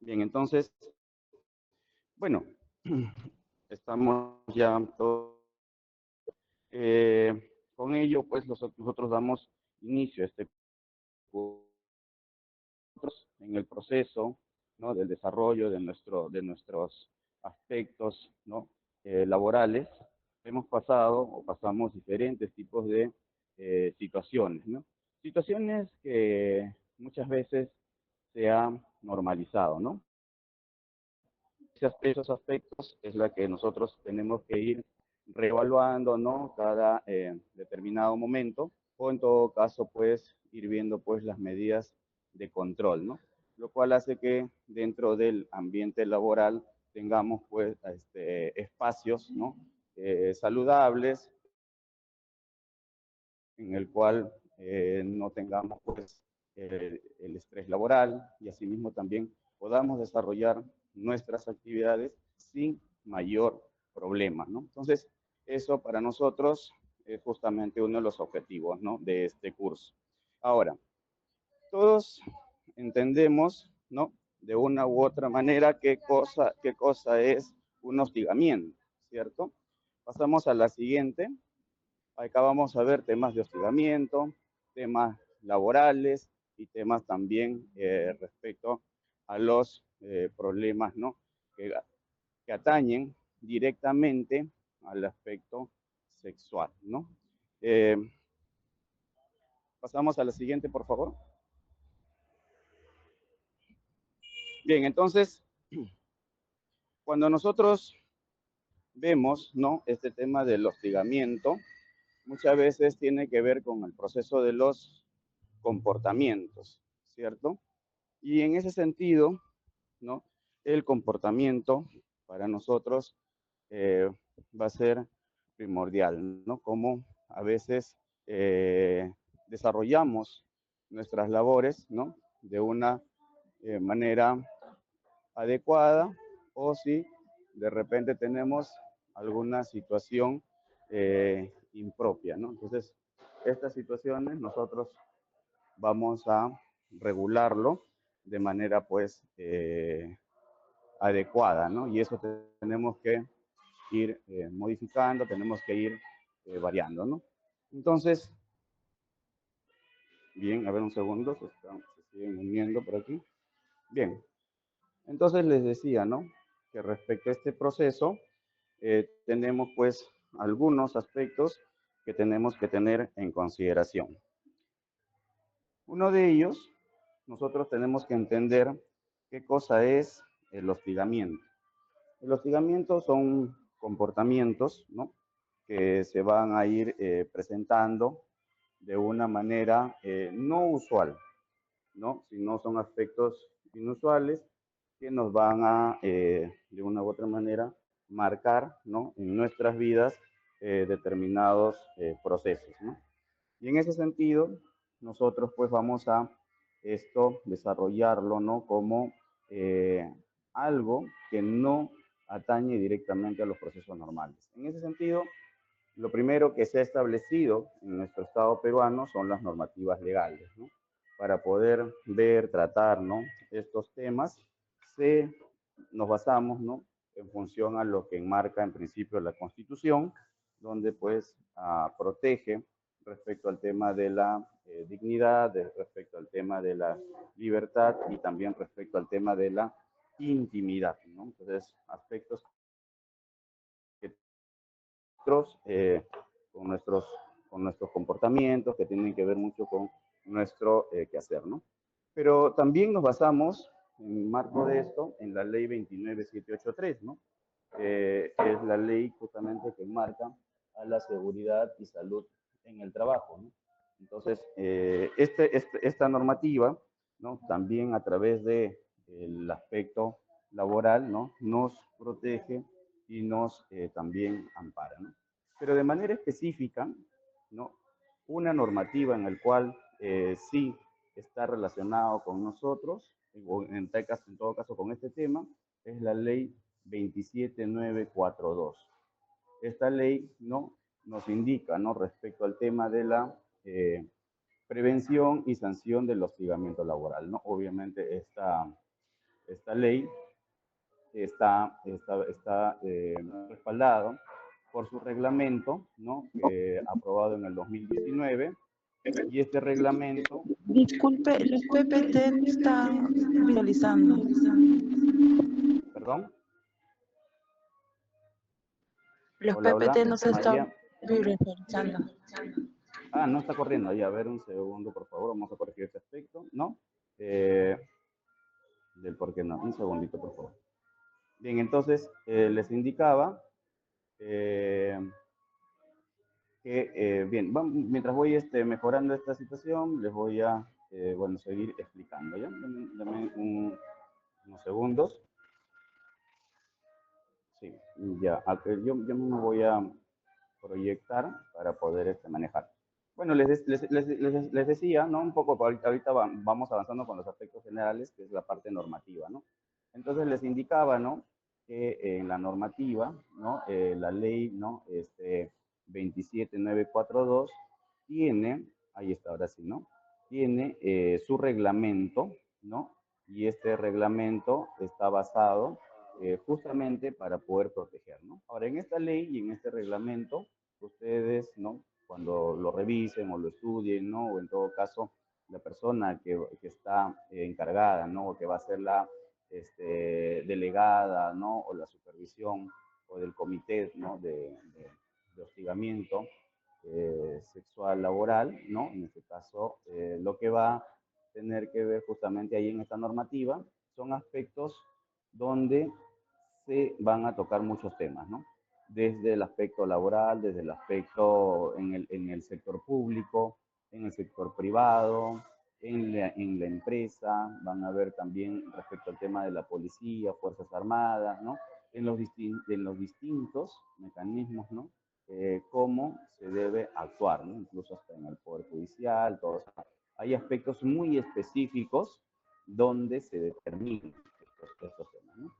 Bien, entonces, bueno, estamos ya todos. Con ello, pues nosotros damos inicio a este curso en el proceso, ¿no?, del desarrollo de nuestros aspectos, ¿no?, laborales. Hemos pasado o pasamos diferentes tipos de situaciones, ¿no? Situaciones que muchas veces se han normalizado, ¿no? Esos aspectos es la que nosotros tenemos que ir reevaluando, ¿no?, cada determinado momento, o en todo caso, pues, ir viendo, pues, las medidas de control, ¿no? Lo cual hace que dentro del ambiente laboral tengamos, pues, espacios, ¿no?, saludables, en el cual no tengamos, pues, el estrés laboral, y asimismo también podamos desarrollar nuestras actividades sin mayor problema, ¿no? Entonces, eso para nosotros es justamente uno de los objetivos, ¿no?, de este curso. Ahora, todos entendemos, ¿no?, de una u otra manera qué cosa es un hostigamiento, ¿cierto? Pasamos a la siguiente. Acá vamos a ver temas de hostigamiento, temas laborales y temas también respecto a los problemas, ¿no?, que atañen directamente al aspecto sexual, ¿no? Eh, Pasamos a la siguiente, por favor. Bien, entonces, cuando nosotros vemos, ¿no?, este tema del hostigamiento, muchas veces tiene que ver con el proceso de los comportamientos, ¿cierto? Y en ese sentido, ¿no?, el comportamiento para nosotros eh, va a ser primordial, ¿no? Como a veces desarrollamos nuestras labores, ¿no?, de una manera adecuada, o si de repente tenemos alguna situación impropia, ¿no? Entonces, estas situaciones nosotros vamos a regularlo de manera, pues, adecuada, ¿no? Y eso tenemos que ir modificando, tenemos que ir variando, ¿no? Entonces, bien, a ver un segundo, se siguen uniendo por aquí. Bien, entonces les decía, ¿no?, que respecto a este proceso, tenemos pues algunos aspectos que tenemos que tener en consideración. Uno de ellos, nosotros tenemos que entender qué cosa es el hostigamiento. El hostigamiento son comportamientos, ¿no?, que se van a ir presentando de una manera no usual, ¿no?, sino son aspectos inusuales que nos van a, de una u otra manera, marcar, ¿no?, en nuestras vidas determinados procesos, ¿no? Y en ese sentido, nosotros pues vamos a esto desarrollarlo, ¿no?, como eh, algo que no atañe directamente a los procesos normales. En ese sentido, lo primero que se ha establecido en nuestro Estado peruano son las normativas legales, ¿no? Para poder ver, tratar, ¿no?, estos temas, nos basamos, ¿no?, en función a lo que enmarca en principio la Constitución, donde pues protege respecto al tema de la dignidad, respecto al tema de la libertad y también respecto al tema de la intimidad, ¿no? Entonces, aspectos que nosotros, con nuestros comportamientos, que tienen que ver mucho con nuestro quehacer, ¿no? Pero también nos basamos, en marco de esto, en la ley 29783, ¿no? Es la ley justamente que marca a la seguridad y salud en el trabajo, ¿no? Entonces, esta normativa, ¿no?, también a través del aspecto laboral, ¿no?, nos protege y nos también ampara, ¿no? Pero de manera específica, ¿no?, una normativa en la cual sí está relacionado con nosotros, o en todo caso con este tema, es la ley 27942. Esta ley, ¿no?, nos indica, ¿no?, respecto al tema de la prevención y sanción del hostigamiento laboral, ¿no? Obviamente esta ley está respaldado por su reglamento, ¿no? Aprobado en el 2019, y este reglamento, Disculpe, los PPT no están visualizando. perdón, Los hola, PPT hola, no se están María. visualizando. No está corriendo ahí, a ver un segundo, por favor, vamos a corregir este aspecto, ¿no? Eh, del por qué no, un segundito, por favor. Bien, entonces les indicaba eh, bien, mientras voy mejorando esta situación, les voy a, bueno, seguir explicando, ¿ya? Dame unos segundos. Sí, ya, yo me voy a proyectar para poder manejar. Bueno, les decía, ¿no? Un poco, ahorita vamos avanzando con los aspectos generales, que es la parte normativa, ¿no? Entonces les indicaba, ¿no? Que en la normativa, ¿no? La ley, ¿no? 27942 tiene, ahí está, ahora sí, ¿no? Tiene su reglamento, ¿no? Y este reglamento está basado justamente para poder proteger, ¿no? Ahora, en esta ley y en este reglamento, ustedes, ¿no? Cuando lo revisen o lo estudien, ¿no? O en todo caso, la persona que está encargada, ¿no? O que va a ser la delegada, ¿no? O la supervisión o del comité, ¿no? De hostigamiento sexual laboral, ¿no? En este caso, lo que va a tener que ver justamente ahí en esta normativa son aspectos donde se van a tocar muchos temas, ¿no? Desde el aspecto laboral, desde el aspecto en el sector público, en el sector privado, en la empresa, van a ver también respecto al tema de la policía, Fuerzas Armadas, ¿no? En los distintos mecanismos, ¿no? Cómo se debe actuar, ¿no? Incluso hasta en el Poder Judicial, todo eso. Hay aspectos muy específicos donde se determinan estos temas, ¿no?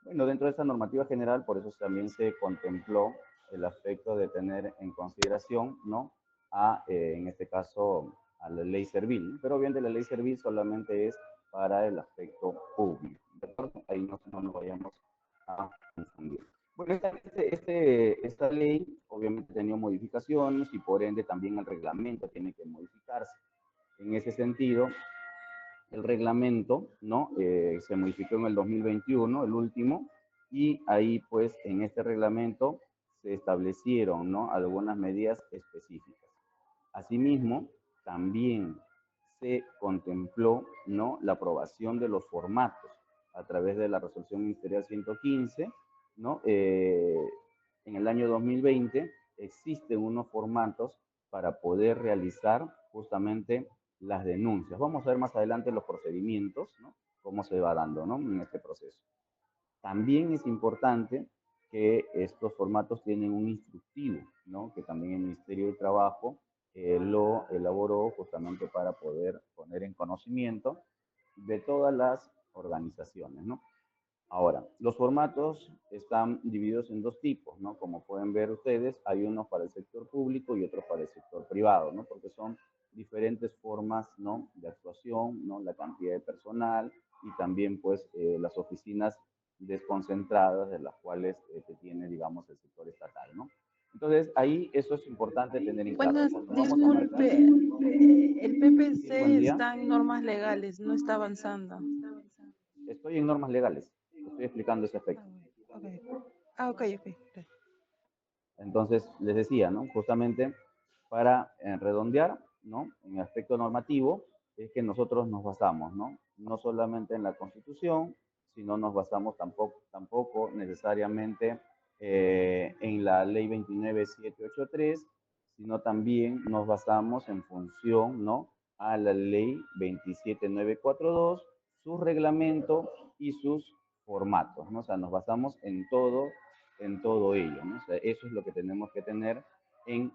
Bueno, dentro de esta normativa general, por eso también se contempló el aspecto de tener en consideración, ¿no? En este caso, a la ley servil, ¿no? Pero obviamente la ley servil solamente es para el aspecto público, ¿de acuerdo? Ahí no nos vayamos a confundir. Bueno, esta ley obviamente ha tenido modificaciones y por ende también el reglamento tiene que modificarse. En ese sentido, el reglamento, ¿no? Se modificó en el 2021, el último, y ahí pues en este reglamento se establecieron, ¿no? Algunas medidas específicas. Asimismo, también se contempló, ¿no? La aprobación de los formatos a través de la resolución ministerial 115, ¿no? En el año 2020 existen unos formatos para poder realizar justamente las denuncias. Vamos a ver más adelante los procedimientos, ¿no? Cómo se va dando, ¿no? En este proceso. También es importante que estos formatos tienen un instructivo, ¿no? Que también el Ministerio de Trabajo lo elaboró justamente para poder poner en conocimiento de todas las organizaciones, ¿no? Ahora, los formatos están divididos en dos tipos, ¿no? Como pueden ver ustedes, hay unos para el sector público y otros para el sector privado, ¿no? Porque son diferentes formas, ¿no? De actuación, ¿no? La cantidad de personal y también, pues, las oficinas desconcentradas de las cuales tiene, digamos, el sector estatal, ¿no? Entonces, ahí eso es importante tener en claro. Buenas, Cuando vamos a marcar, disculpe, el sí, buen PPC día. está en normas legales, no está avanzando. Estoy en normas legales. Estoy explicando ese aspecto. Okay. Ok, ok. Entonces, les decía, ¿no? Justamente para redondear, ¿no? En el aspecto normativo, es que nosotros nos basamos, ¿no? No solamente en la Constitución, sino nos basamos tampoco necesariamente en la Ley 29783, sino también nos basamos en función, ¿no? A la Ley 27942, su reglamento y sus formatos, ¿no? O sea, nos basamos en todo ello, ¿no? O sea, eso es lo que tenemos que tener en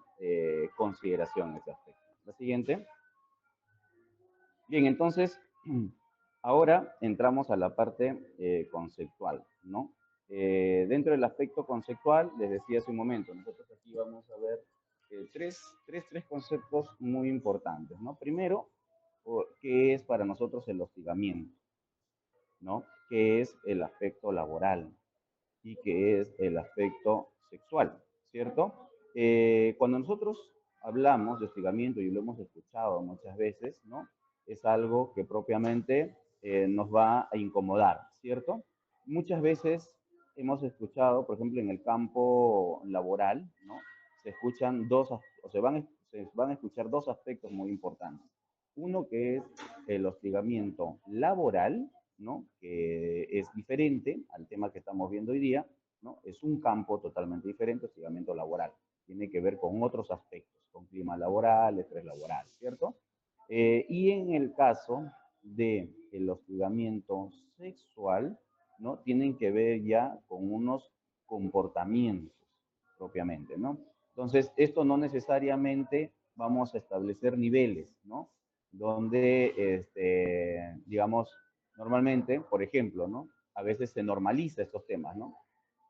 consideración ese aspecto. La siguiente. Bien, entonces, ahora entramos a la parte conceptual, ¿no? Dentro del aspecto conceptual, les decía hace un momento, nosotros aquí vamos a ver tres conceptos muy importantes, ¿no? Primero, ¿qué es para nosotros el hostigamiento? ¿no? Que es el aspecto laboral y que es el aspecto sexual, ¿cierto? Cuando nosotros hablamos de hostigamiento, y lo hemos escuchado muchas veces, ¿no? Es algo que propiamente nos va a incomodar, ¿cierto? Muchas veces hemos escuchado, por ejemplo, en el campo laboral, ¿no? Se escuchan se van a escuchar dos aspectos muy importantes. Uno que es el hostigamiento laboral, ¿no? Que es diferente al tema que estamos viendo hoy día, ¿no? Es un campo totalmente diferente, hostigamiento laboral. Tiene que ver con otros aspectos, con clima laboral, estrés laboral, ¿cierto? Y en el caso del hostigamiento sexual, ¿no? Tienen que ver ya con unos comportamientos propiamente, ¿no? Entonces, esto no necesariamente vamos a establecer niveles, ¿no? Donde, digamos, normalmente, por ejemplo, ¿no? A veces se normaliza estos temas, ¿no?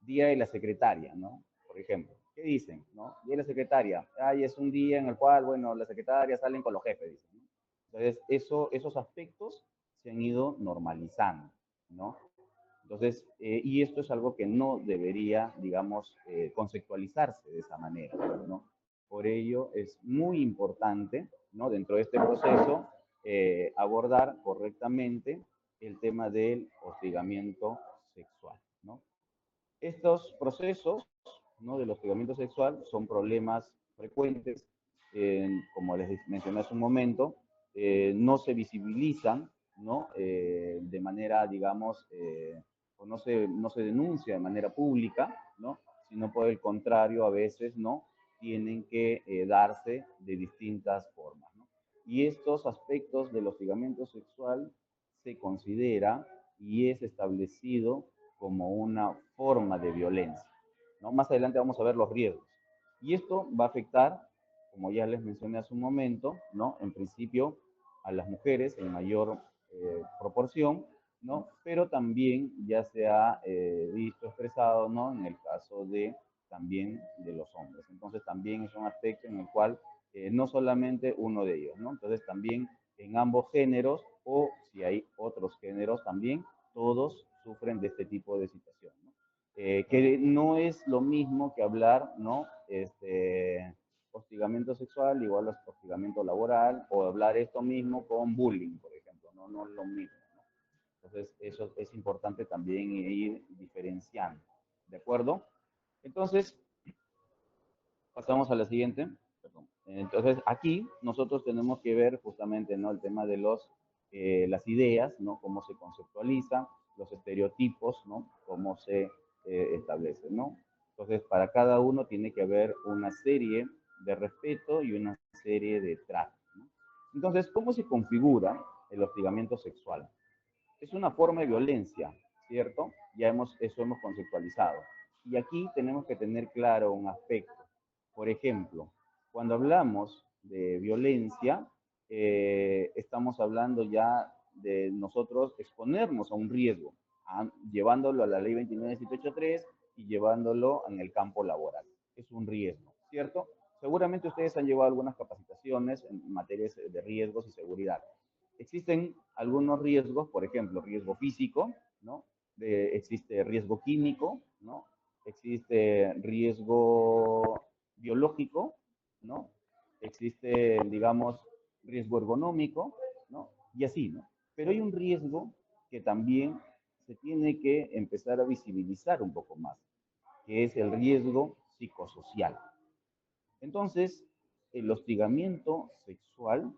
Día de la secretaria, ¿no? Por ejemplo, ¿qué dicen, no? Día de la secretaria, ay, es un día en el cual, bueno, las secretarias salen con los jefes, dicen, ¿no? Entonces, esos aspectos se han ido normalizando, ¿no? Entonces, y esto es algo que no debería, digamos, conceptualizarse de esa manera, ¿no? Por ello es muy importante, ¿no? Dentro de este proceso, abordar correctamente el tema del hostigamiento sexual, ¿no? Estos procesos, ¿no? Del hostigamiento sexual son problemas frecuentes, como les mencioné hace un momento, no se visibilizan, ¿no? De manera, digamos, o no se denuncia de manera pública, ¿no? Sino por el contrario, a veces, ¿no? Tienen que darse de distintas formas, ¿no? Y estos aspectos del hostigamiento sexual se considera y es establecido como una forma de violencia, ¿no? Más adelante vamos a ver los riesgos. Y esto va a afectar, como ya les mencioné hace un momento, ¿no? En principio a las mujeres en mayor proporción, ¿no? Pero también ya se ha visto expresado, ¿no? En el caso de también de los hombres. Entonces también es un aspecto en el cual no solamente uno de ellos, ¿no? Entonces también en ambos géneros o si hay otros géneros también, todos sufren de este tipo de situación, ¿no? Que no es lo mismo que hablar, ¿no? Hostigamiento sexual igual a hostigamiento laboral, o hablar esto mismo con bullying, por ejemplo, no, no es lo mismo, ¿no? Entonces, eso es importante también ir diferenciando, ¿de acuerdo? Entonces, pasamos a la siguiente. Perdón. Entonces, aquí nosotros tenemos que ver justamente, ¿no? El tema de las ideas, ¿no? Cómo se conceptualizan, los estereotipos, ¿no? Cómo se establecen, ¿no? Entonces, para cada uno tiene que haber una serie de respeto y una serie de trato, ¿no? Entonces, ¿cómo se configura el hostigamiento sexual? Es una forma de violencia, ¿cierto? Eso hemos conceptualizado. Y aquí tenemos que tener claro un aspecto. Por ejemplo, cuando hablamos de violencia, estamos hablando ya de nosotros exponernos a un riesgo, llevándolo a la ley 29783 y llevándolo en el campo laboral. Es un riesgo, ¿cierto? Seguramente ustedes han llevado algunas capacitaciones en materias de riesgos y seguridad. Existen algunos riesgos, por ejemplo, riesgo físico, ¿no? Existe riesgo químico, ¿no? Existe riesgo biológico, ¿no? Existe, digamos, riesgo ergonómico, ¿no? Y así, ¿no? Pero hay un riesgo que también se tiene que empezar a visibilizar un poco más, que es el riesgo psicosocial. Entonces, el hostigamiento sexual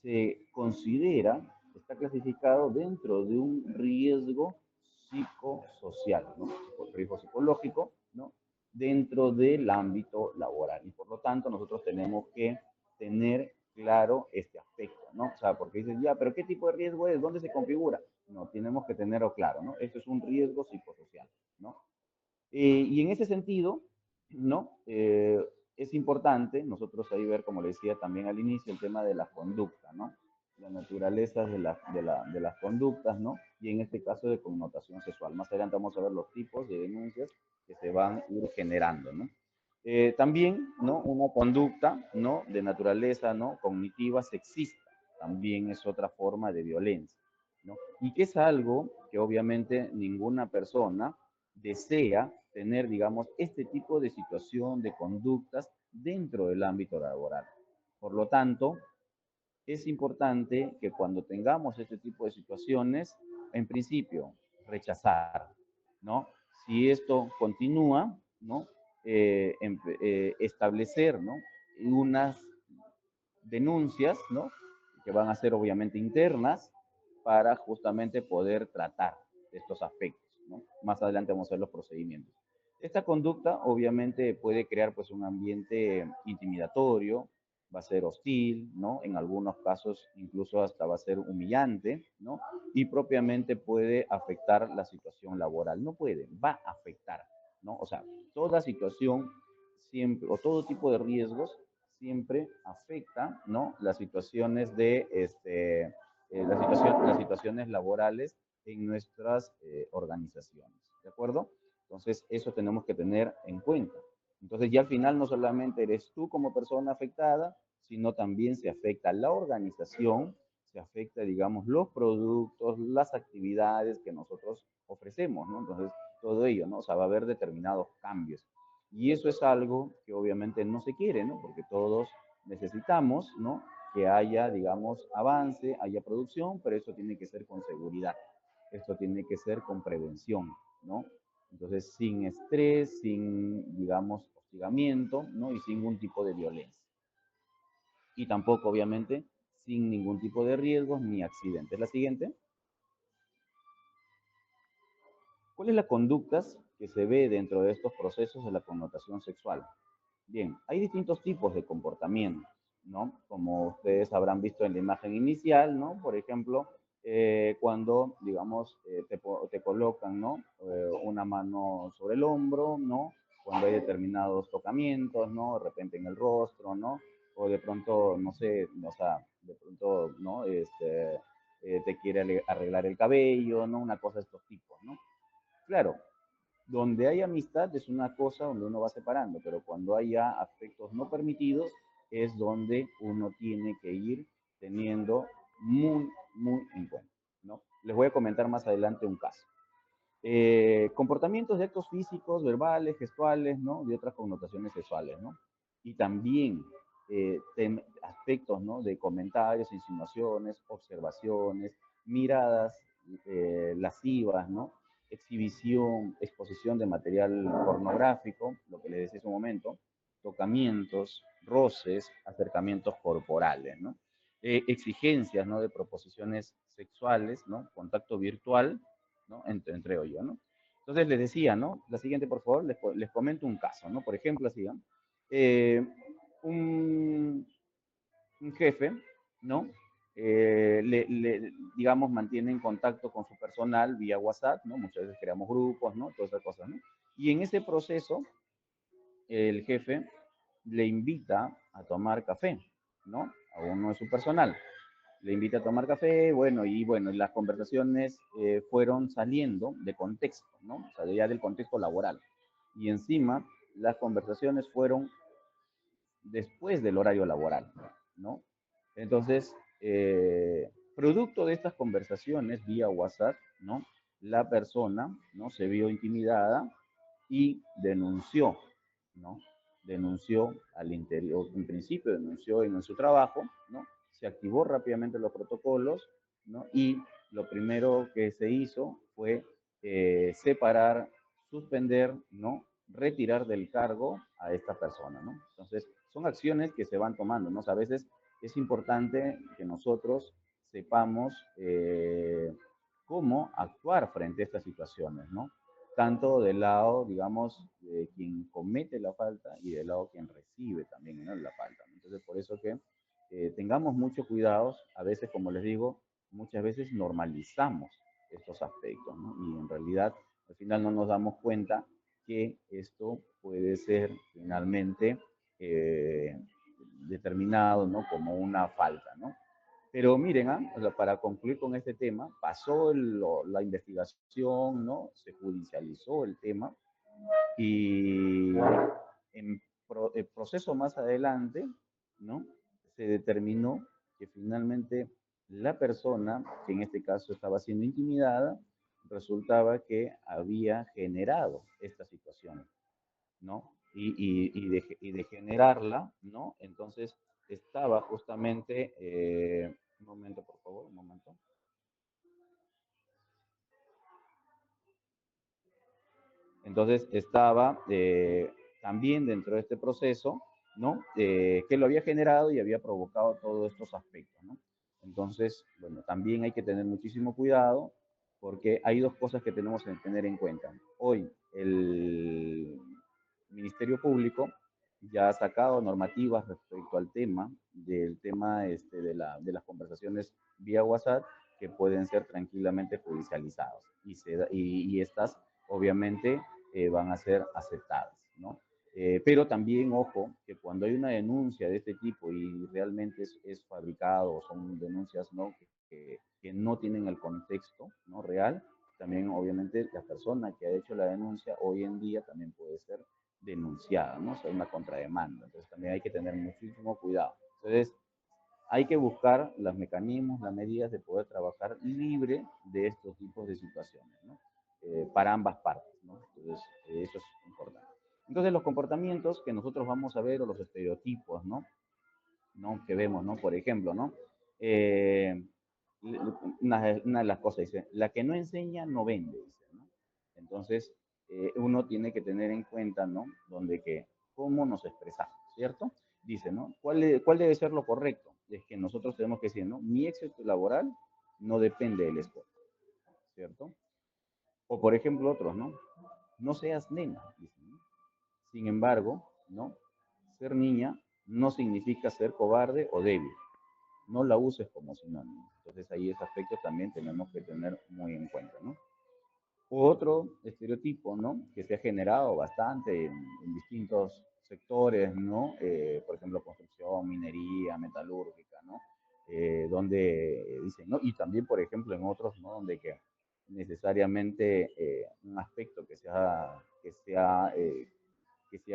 se considera, está clasificado dentro de un riesgo psicosocial, ¿no? Riesgo psicológico, ¿no? Dentro del ámbito laboral. Y por lo tanto, nosotros tenemos que tener claro este aspecto, ¿no? O sea, porque dices, ya, pero ¿qué tipo de riesgo es? ¿Dónde se configura? No, tenemos que tenerlo claro, ¿no? Esto es un riesgo psicosocial, ¿no? Y en ese sentido, ¿no? Es importante nosotros ahí ver, como le decía también al inicio, el tema de la conducta, ¿no? La naturaleza de las conductas, ¿no? Y en este caso de connotación sexual. Más adelante vamos a ver los tipos de denuncias que se van a ir generando, ¿no? También, ¿no? Una conducta, ¿no? De naturaleza, ¿no? Cognitiva sexista. También es otra forma de violencia. ¿no? Y que es algo que obviamente ninguna persona desea tener, digamos, este tipo de situación, de conductas dentro del ámbito laboral. Por lo tanto, es importante que cuando tengamos este tipo de situaciones, en principio, rechazar, ¿no? Si esto continúa, ¿no? Establecer, ¿no? Unas denuncias, ¿no? Que van a ser obviamente internas para justamente poder tratar estos aspectos, ¿no? Más adelante vamos a ver los procedimientos. Esta conducta obviamente puede crear pues un ambiente intimidatorio, va a ser hostil, ¿no? En algunos casos incluso hasta va a ser humillante, ¿no? Y propiamente puede afectar la situación laboral. No puede, va a afectar, ¿no? O sea, toda situación siempre, o todo tipo de riesgos siempre afecta, ¿no? Las situaciones de, las situaciones laborales en nuestras organizaciones, ¿de acuerdo? Entonces, eso tenemos que tener en cuenta. Entonces, ya al final no solamente eres tú como persona afectada, sino también se afecta la organización, se afecta, digamos, los productos, las actividades que nosotros ofrecemos, ¿no? Entonces, todo ello, ¿no? O sea, va a haber determinados cambios. Y eso es algo que obviamente no se quiere, ¿no? Porque todos necesitamos, ¿no? Que haya, digamos, avance, haya producción, pero eso tiene que ser con seguridad. Esto tiene que ser con prevención, ¿no? Entonces, sin estrés, sin, digamos, hostigamiento, ¿no? Y sin ningún tipo de violencia. Y tampoco, obviamente, sin ningún tipo de riesgos ni accidentes. La siguiente. ¿Cuál es la conducta que se ve dentro de estos procesos de la connotación sexual? Bien, hay distintos tipos de comportamientos, ¿no? Como ustedes habrán visto en la imagen inicial, ¿no? Por ejemplo, cuando, digamos, te colocan, ¿no? Una mano sobre el hombro, ¿no? Cuando hay determinados tocamientos, ¿no? De repente en el rostro, ¿no? O de pronto, no sé, o sea, de pronto, ¿no? Te quiere arreglar el cabello, ¿no? Una cosa de estos tipos, ¿no? Claro, donde hay amistad es una cosa donde uno va separando, pero cuando haya aspectos no permitidos es donde uno tiene que ir teniendo muy en cuenta, ¿no? Les voy a comentar más adelante un caso. Comportamientos de actos físicos, verbales, gestuales, ¿no? De otras connotaciones sexuales, ¿no? Y también aspectos, ¿no? De comentarios, insinuaciones, observaciones, miradas lascivas, ¿no? Exhibición, exposición de material pornográfico, lo que les decía hace un momento, tocamientos, roces, acercamientos corporales, ¿no? Exigencias, ¿no? De proposiciones sexuales, ¿no? Contacto virtual, ¿no? Entre ellos, ¿no? Entonces les decía, ¿no? La siguiente, por favor, les comento un caso, ¿no? Por ejemplo, así, ¿no? Eh, un, un jefe, ¿no? Digamos, mantiene en contacto con su personal vía WhatsApp, ¿no? Muchas veces creamos grupos, ¿no? Todas esas cosas, ¿no? Y en ese proceso, el jefe le invita a tomar café, ¿no? A uno de su personal. Le invita a tomar café, bueno, y las conversaciones fueron saliendo de contexto, ¿no? O sea, ya del contexto laboral. Y encima, las conversaciones fueron después del horario laboral, ¿no? Entonces, producto de estas conversaciones vía WhatsApp, ¿no? La persona, ¿no? Se vio intimidada y denunció, ¿no? Denunció al interior, en principio denunció en su trabajo, ¿no? Se activó rápidamente los protocolos, ¿no? Y lo primero que se hizo fue separar, suspender, ¿no? Retirar del cargo a esta persona, ¿no? Entonces, son acciones que se van tomando, ¿no? O sea, a veces es importante que nosotros sepamos cómo actuar frente a estas situaciones, ¿no? Tanto del lado, digamos, de quien comete la falta y del lado quien recibe también, ¿no? La falta. Entonces, por eso que tengamos mucho cuidado, a veces, como les digo, muchas veces normalizamos estos aspectos, ¿no? Y en realidad, al final no nos damos cuenta que esto puede ser finalmente determinado, ¿no? Como una falta, ¿no? Pero miren, o sea, para concluir con este tema, pasó la investigación, ¿no? Se judicializó el tema y en el proceso más adelante, ¿no? Se determinó que finalmente la persona, que en este caso estaba siendo intimidada, resultaba que había generado esta situación, ¿no? Y de generarla, ¿no? Entonces estaba justamente, un momento, por favor, un momento. Entonces estaba también dentro de este proceso, ¿no? Que lo había generado y había provocado todos estos aspectos, ¿no? Entonces, bueno, también hay que tener muchísimo cuidado porque hay dos cosas que tenemos que tener en cuenta. Hoy el Ministerio Público ya ha sacado normativas respecto al tema, del tema de las conversaciones vía WhatsApp que pueden ser tranquilamente judicializados y estas obviamente van a ser aceptadas, ¿no? Pero también, ojo, que cuando hay una denuncia de este tipo y realmente es fabricado, o son denuncias, ¿no? Que no tienen el contexto, ¿no? Real, también obviamente la persona que ha hecho la denuncia hoy en día también puede ser denunciada, ¿no? O sea, una contrademanda. Entonces también hay que tener muchísimo cuidado. Entonces, hay que buscar los mecanismos, las medidas de poder trabajar libre de estos tipos de situaciones, ¿no? Para ambas partes, ¿no? Entonces, eso es importante. Entonces, los comportamientos que nosotros vamos a ver o los estereotipos, ¿no? ¿No? Que vemos, ¿no? Por ejemplo, ¿no? Eh, una de las cosas dice, la que no enseña no vende, dice, ¿no? Entonces, uno tiene que tener en cuenta, ¿no? Donde que, cómo nos expresamos, ¿cierto? Dice, ¿no? ¿Cuál debe ser lo correcto? Es que nosotros tenemos que decir, ¿no? Mi éxito laboral no depende del esfuerzo, ¿cierto? O por ejemplo, otros, ¿no? No seas nena, dicen, ¿no? Sin embargo, ¿no? Ser niña no significa ser cobarde o débil. No la uses como sinónimo. Entonces ahí ese aspecto también tenemos que tener muy en cuenta, ¿no? Otro estereotipo, ¿no? Que se ha generado bastante en distintos sectores, ¿no? Por ejemplo, construcción, minería, metalúrgica, ¿no? Donde dicen, ¿no? Y también, por ejemplo, en otros, ¿no? Donde que necesariamente un aspecto que se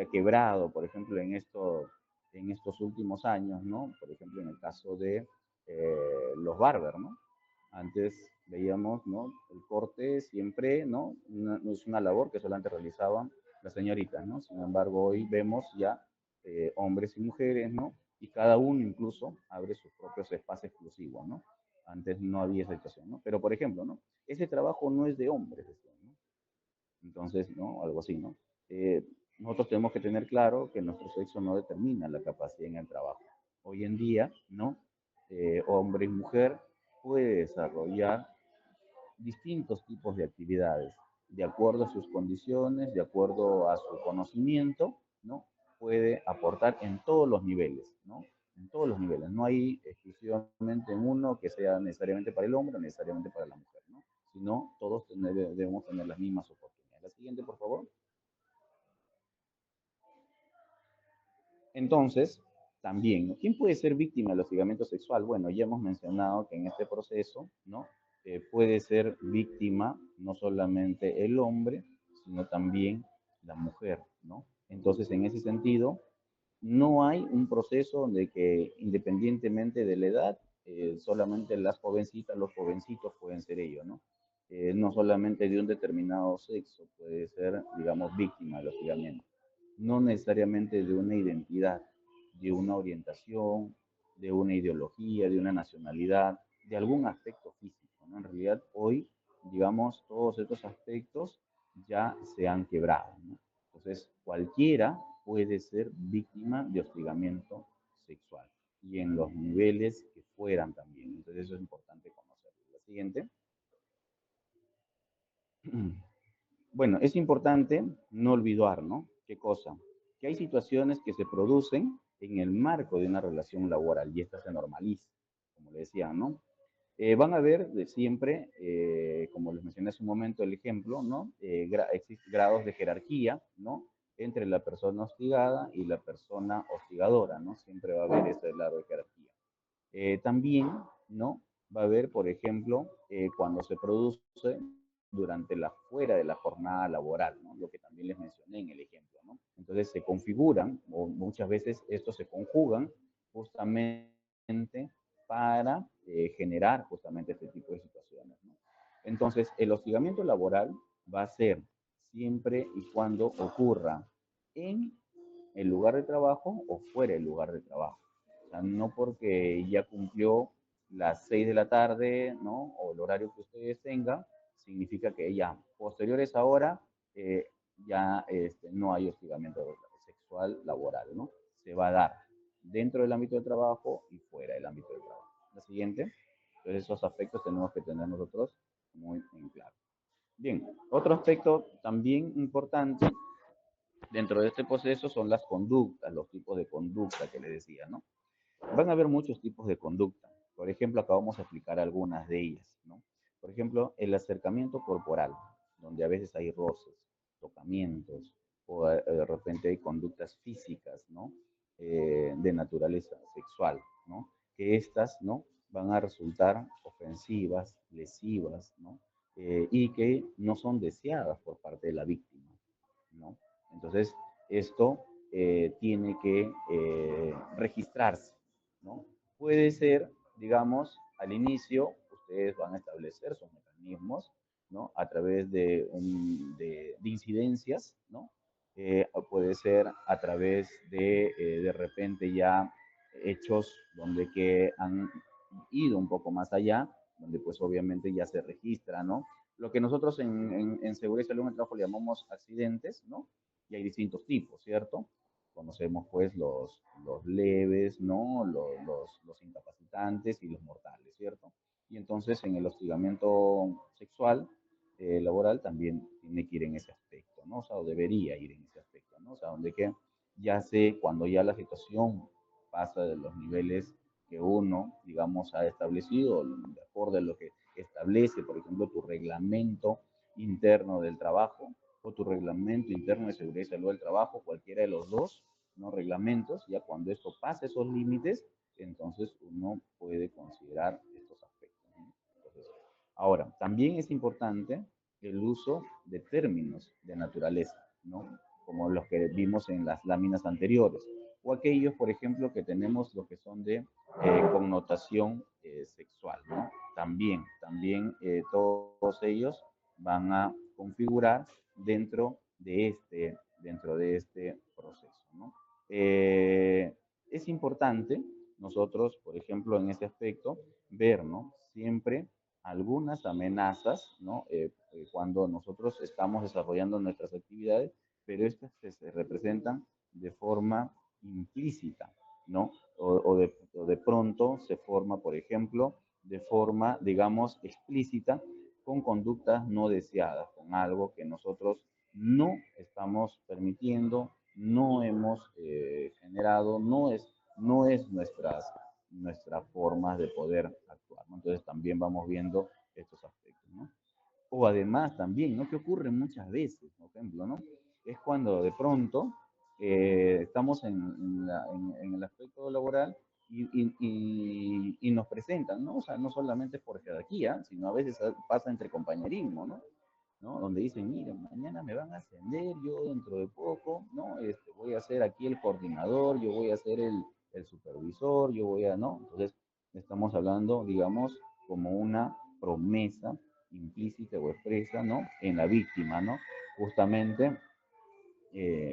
ha quebrado, por ejemplo, en estos últimos años, ¿no? Por ejemplo, en el caso de los barbers, ¿no? Antes veíamos, ¿no? El corte siempre, ¿no? Es una labor que solamente realizaban las señoritas, ¿no? Sin embargo, hoy vemos ya hombres y mujeres, ¿no? Y cada uno incluso abre sus propios espacios exclusivos, ¿no? Antes no había esa situación, ¿no? Pero, por ejemplo, ¿no? Ese trabajo no es de hombres, ¿no? Entonces, ¿no? Algo así, ¿no? Eh, nosotros tenemos que tener claro que nuestro sexo no determina la capacidad en el trabajo. Hoy en día, ¿no? Hombre y mujer puede desarrollar distintos tipos de actividades, de acuerdo a sus condiciones, de acuerdo a su conocimiento, ¿no? Puede aportar en todos los niveles, ¿no? En todos los niveles. No hay exclusivamente uno que sea necesariamente para el hombre o necesariamente para la mujer, ¿no? Sino todos debemos tener las mismas oportunidades. La siguiente, por favor. Entonces, también, ¿no? ¿Quién puede ser víctima del hostigamiento sexual? Bueno, ya hemos mencionado que en este proceso, ¿no? Puede ser víctima no solamente el hombre, sino también la mujer, ¿no? Entonces, en ese sentido, no hay un proceso donde que independientemente de la edad, solamente las jovencitas, los jovencitos pueden ser ellos, ¿no? No solamente de un determinado sexo puede ser, digamos, víctima del hostigamiento. No necesariamente de una identidad, de una orientación, de una ideología, de una nacionalidad, de algún aspecto físico, ¿no? En realidad, hoy, digamos, todos estos aspectos ya se han quebrado, ¿no? Entonces, cualquiera puede ser víctima de hostigamiento sexual y en los niveles que fueran también. Entonces, eso es importante conocerlo. La siguiente. Bueno, es importante no olvidar, ¿no? ¿Qué cosa? Que hay situaciones que se producen en el marco de una relación laboral y esta se normaliza, como le decía, ¿no? Van a ver de siempre, como les mencioné hace un momento el ejemplo, ¿no? Existen grados de jerarquía, ¿no? Entre la persona hostigada y la persona hostigadora, ¿no? Siempre va a haber ese grado de jerarquía. También, ¿no? Va a haber, por ejemplo, cuando se produce durante fuera de la jornada laboral, ¿no? Lo que también les mencioné en el ejemplo, ¿no? Entonces se configuran, o muchas veces estos se conjugan justamente para generar justamente este tipo de situaciones, ¿no? Entonces, el hostigamiento laboral va a ser siempre y cuando ocurra en el lugar de trabajo o fuera del lugar de trabajo. O sea, no porque ya cumplió las 6 de la tarde, ¿no? O el horario que ustedes tengan, significa que ya posteriores a ahora ya no hay hostigamiento sexual laboral, ¿no? Se va a dar dentro del ámbito de trabajo y fuera del ámbito de trabajo. La siguiente. Entonces, esos aspectos tenemos que tener nosotros muy en claro. Bien, otro aspecto también importante dentro de este proceso son las conductas, los tipos de conducta que le decía, ¿no? Van a haber muchos tipos de conducta. Por ejemplo, acá vamos a explicar algunas de ellas, ¿no? Por ejemplo, el acercamiento corporal, donde a veces hay roces, tocamientos, o de repente hay conductas físicas, ¿no? De naturaleza sexual, ¿no? Que estas, ¿no? Van a resultar ofensivas, lesivas, ¿no? Y que no son deseadas por parte de la víctima, ¿no? Entonces, esto tiene que registrarse, ¿no? Puede ser, digamos, al inicio, ustedes van a establecer sus mecanismos, ¿no? A través de incidencias, ¿no? O puede ser a través de repente ya hechos donde que han ido un poco más allá, donde pues obviamente ya se registra, ¿no? Lo que nosotros en seguridad y salud en el trabajo le llamamos accidentes, ¿no? Y hay distintos tipos, ¿cierto? Conocemos pues los leves, ¿no? Los incapacitantes y los mortales, ¿cierto? Y entonces en el hostigamiento sexual laboral también tiene que ir en ese aspecto, ¿no? O sea, o debería ir en ese aspecto, ¿no? O sea, donde que ya sé cuando ya la situación pasa de los niveles que uno, digamos, ha establecido, de acuerdo a lo que establece, por ejemplo, tu reglamento interno del trabajo o tu reglamento interno de seguridad y salud del trabajo, cualquiera de los dos, ¿no? Reglamentos, ya cuando esto pasa esos límites, entonces uno puede considerar estos aspectos, ¿no? Entonces, ahora, también es importante el uso de términos de naturaleza, ¿no? Como los que vimos en las láminas anteriores, o aquellos, por ejemplo, que tenemos lo que son de connotación sexual, ¿no? También todos ellos van a configurar dentro de este proceso, ¿no? Es importante nosotros, por ejemplo, en este aspecto, ver, ¿no? Siempre algunas amenazas, ¿no? Cuando nosotros estamos desarrollando nuestras actividades, pero estas se representan de forma implícita, ¿no? O de pronto se forma, por ejemplo, de forma, digamos, explícita con conductas no deseadas, con algo que nosotros no estamos permitiendo, no hemos generado, no es nuestras formas de poder actuar, ¿no? Entonces también vamos viendo estos aspectos, ¿no? O además también, ¿no? Que ocurre muchas veces, por ejemplo, ¿no? Es cuando de pronto estamos en el aspecto laboral y nos presentan, ¿no? O sea, no solamente por jerarquía, sino a veces pasa entre compañerismo, ¿no? ¿No? Donde dicen, mira, mañana me van a ascender, yo dentro de poco, ¿no? Voy a ser aquí el coordinador, yo voy a ser el supervisor, yo voy a, ¿no? Entonces, estamos hablando, digamos, como una promesa implícita o expresa, ¿no? En la víctima, ¿no? Justamente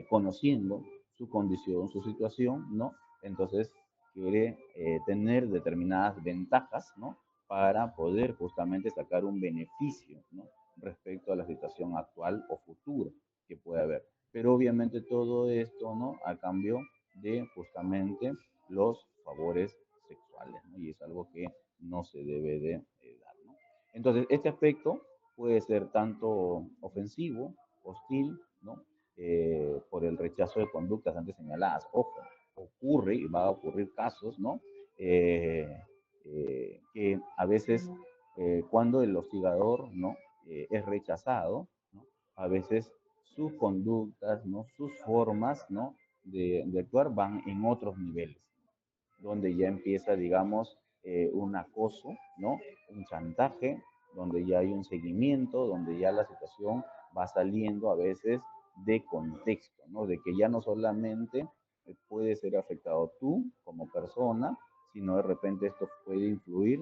conociendo su condición, su situación, ¿no? Entonces quiere tener determinadas ventajas, ¿no? Para poder justamente sacar un beneficio, ¿no? Respecto a la situación actual o futura que puede haber. Pero obviamente todo esto, ¿no? A cambio de justamente los favores sexuales, ¿no? Y es algo que no se debe de dar, ¿no? Entonces, este aspecto puede ser tanto ofensivo, hostil, ¿no? Por el rechazo de conductas antes señaladas. Ojo, ocurre y va a ocurrir casos, ¿no? Que a veces cuando el hostigador, ¿no? Es rechazado, ¿no? A veces sus conductas, ¿no? Sus formas, ¿no? De actuar van en otros niveles, donde ya empieza, digamos, un acoso, ¿no? Un chantaje, donde ya hay un seguimiento, donde ya la situación va saliendo a veces de contexto, ¿no? De que ya no solamente puede ser afectado tú como persona, sino de repente esto puede influir,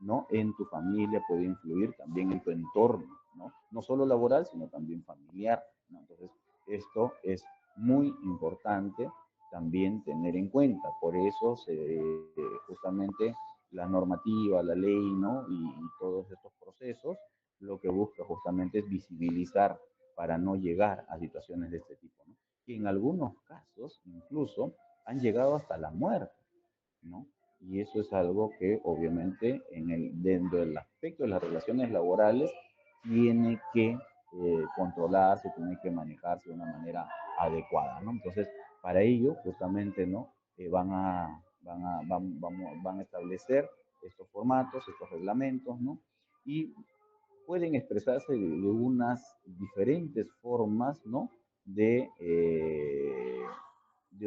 ¿no? En tu familia, puede influir también en tu entorno, ¿no? No solo laboral, sino también familiar, ¿no? Entonces, esto es muy importante también tener en cuenta. Por eso justamente la normativa, la ley, ¿no? Y todos estos procesos, lo que busca justamente es visibilizar para no llegar a situaciones de este tipo, ¿no? Que en algunos casos incluso han llegado hasta la muerte, ¿no? Y eso es algo que obviamente dentro del aspecto de las relaciones laborales tiene que controlarse, tiene que manejarse de una manera adecuada, ¿no? Entonces, para ello, justamente, ¿no? Van a establecer estos formatos, estos reglamentos, ¿no? Y pueden expresarse de unas diferentes formas, ¿no? De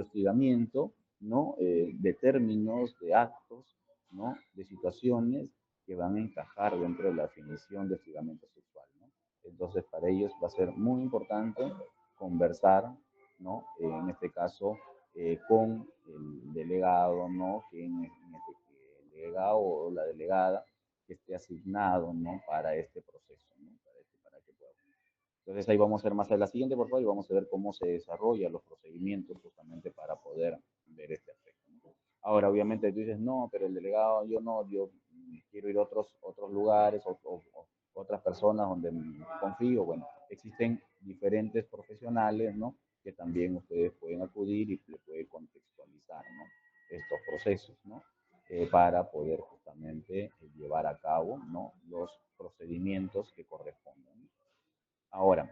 hostigamiento, ¿no? De términos, de actos, ¿no? De situaciones que van a encajar dentro de la definición de hostigamiento sexual, ¿no? Entonces, para ellos va a ser muy importante conversar, ¿no? En este caso, con el delegado, ¿no? El delegado o la delegada que esté asignado, ¿no? Para este proceso, ¿no? Para que pueda. Entonces ahí vamos a ver más a la siguiente, por favor, y vamos a ver cómo se desarrollan los procedimientos justamente para poder ver este aspecto, ¿no? Ahora, obviamente tú dices, no, pero el delegado, yo no, yo quiero ir a otros lugares o otras personas donde confío. Bueno, existen diferentes profesionales, ¿no? Que también ustedes pueden acudir y le pueden contextualizar, ¿no? Estos procesos, ¿no? Para poder justamente llevar a cabo, ¿no? Los procedimientos que correspondan, ¿no? Ahora,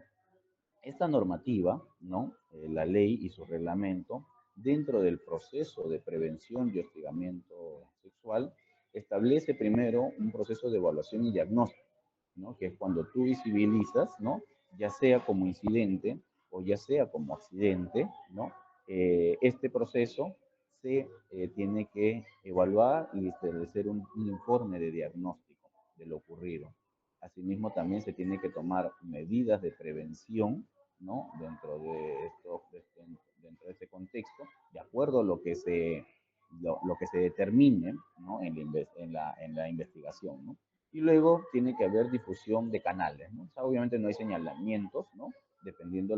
esta normativa, ¿no? La ley y su reglamento, dentro del proceso de prevención y hostigamiento sexual, establece primero un proceso de evaluación y diagnóstico, ¿no? Que es cuando tú visibilizas, ¿no? Ya sea como incidente o ya sea como accidente, ¿no? Este proceso se tiene que evaluar y establecer un informe de diagnóstico de lo ocurrido. Asimismo, también se tiene que tomar medidas de prevención, ¿no? Dentro de este contexto, de acuerdo a lo que se determine, ¿no? En la investigación, ¿no? Y luego tiene que haber difusión de canales, ¿no? O sea, obviamente no hay señalamientos, ¿no? Dependiendo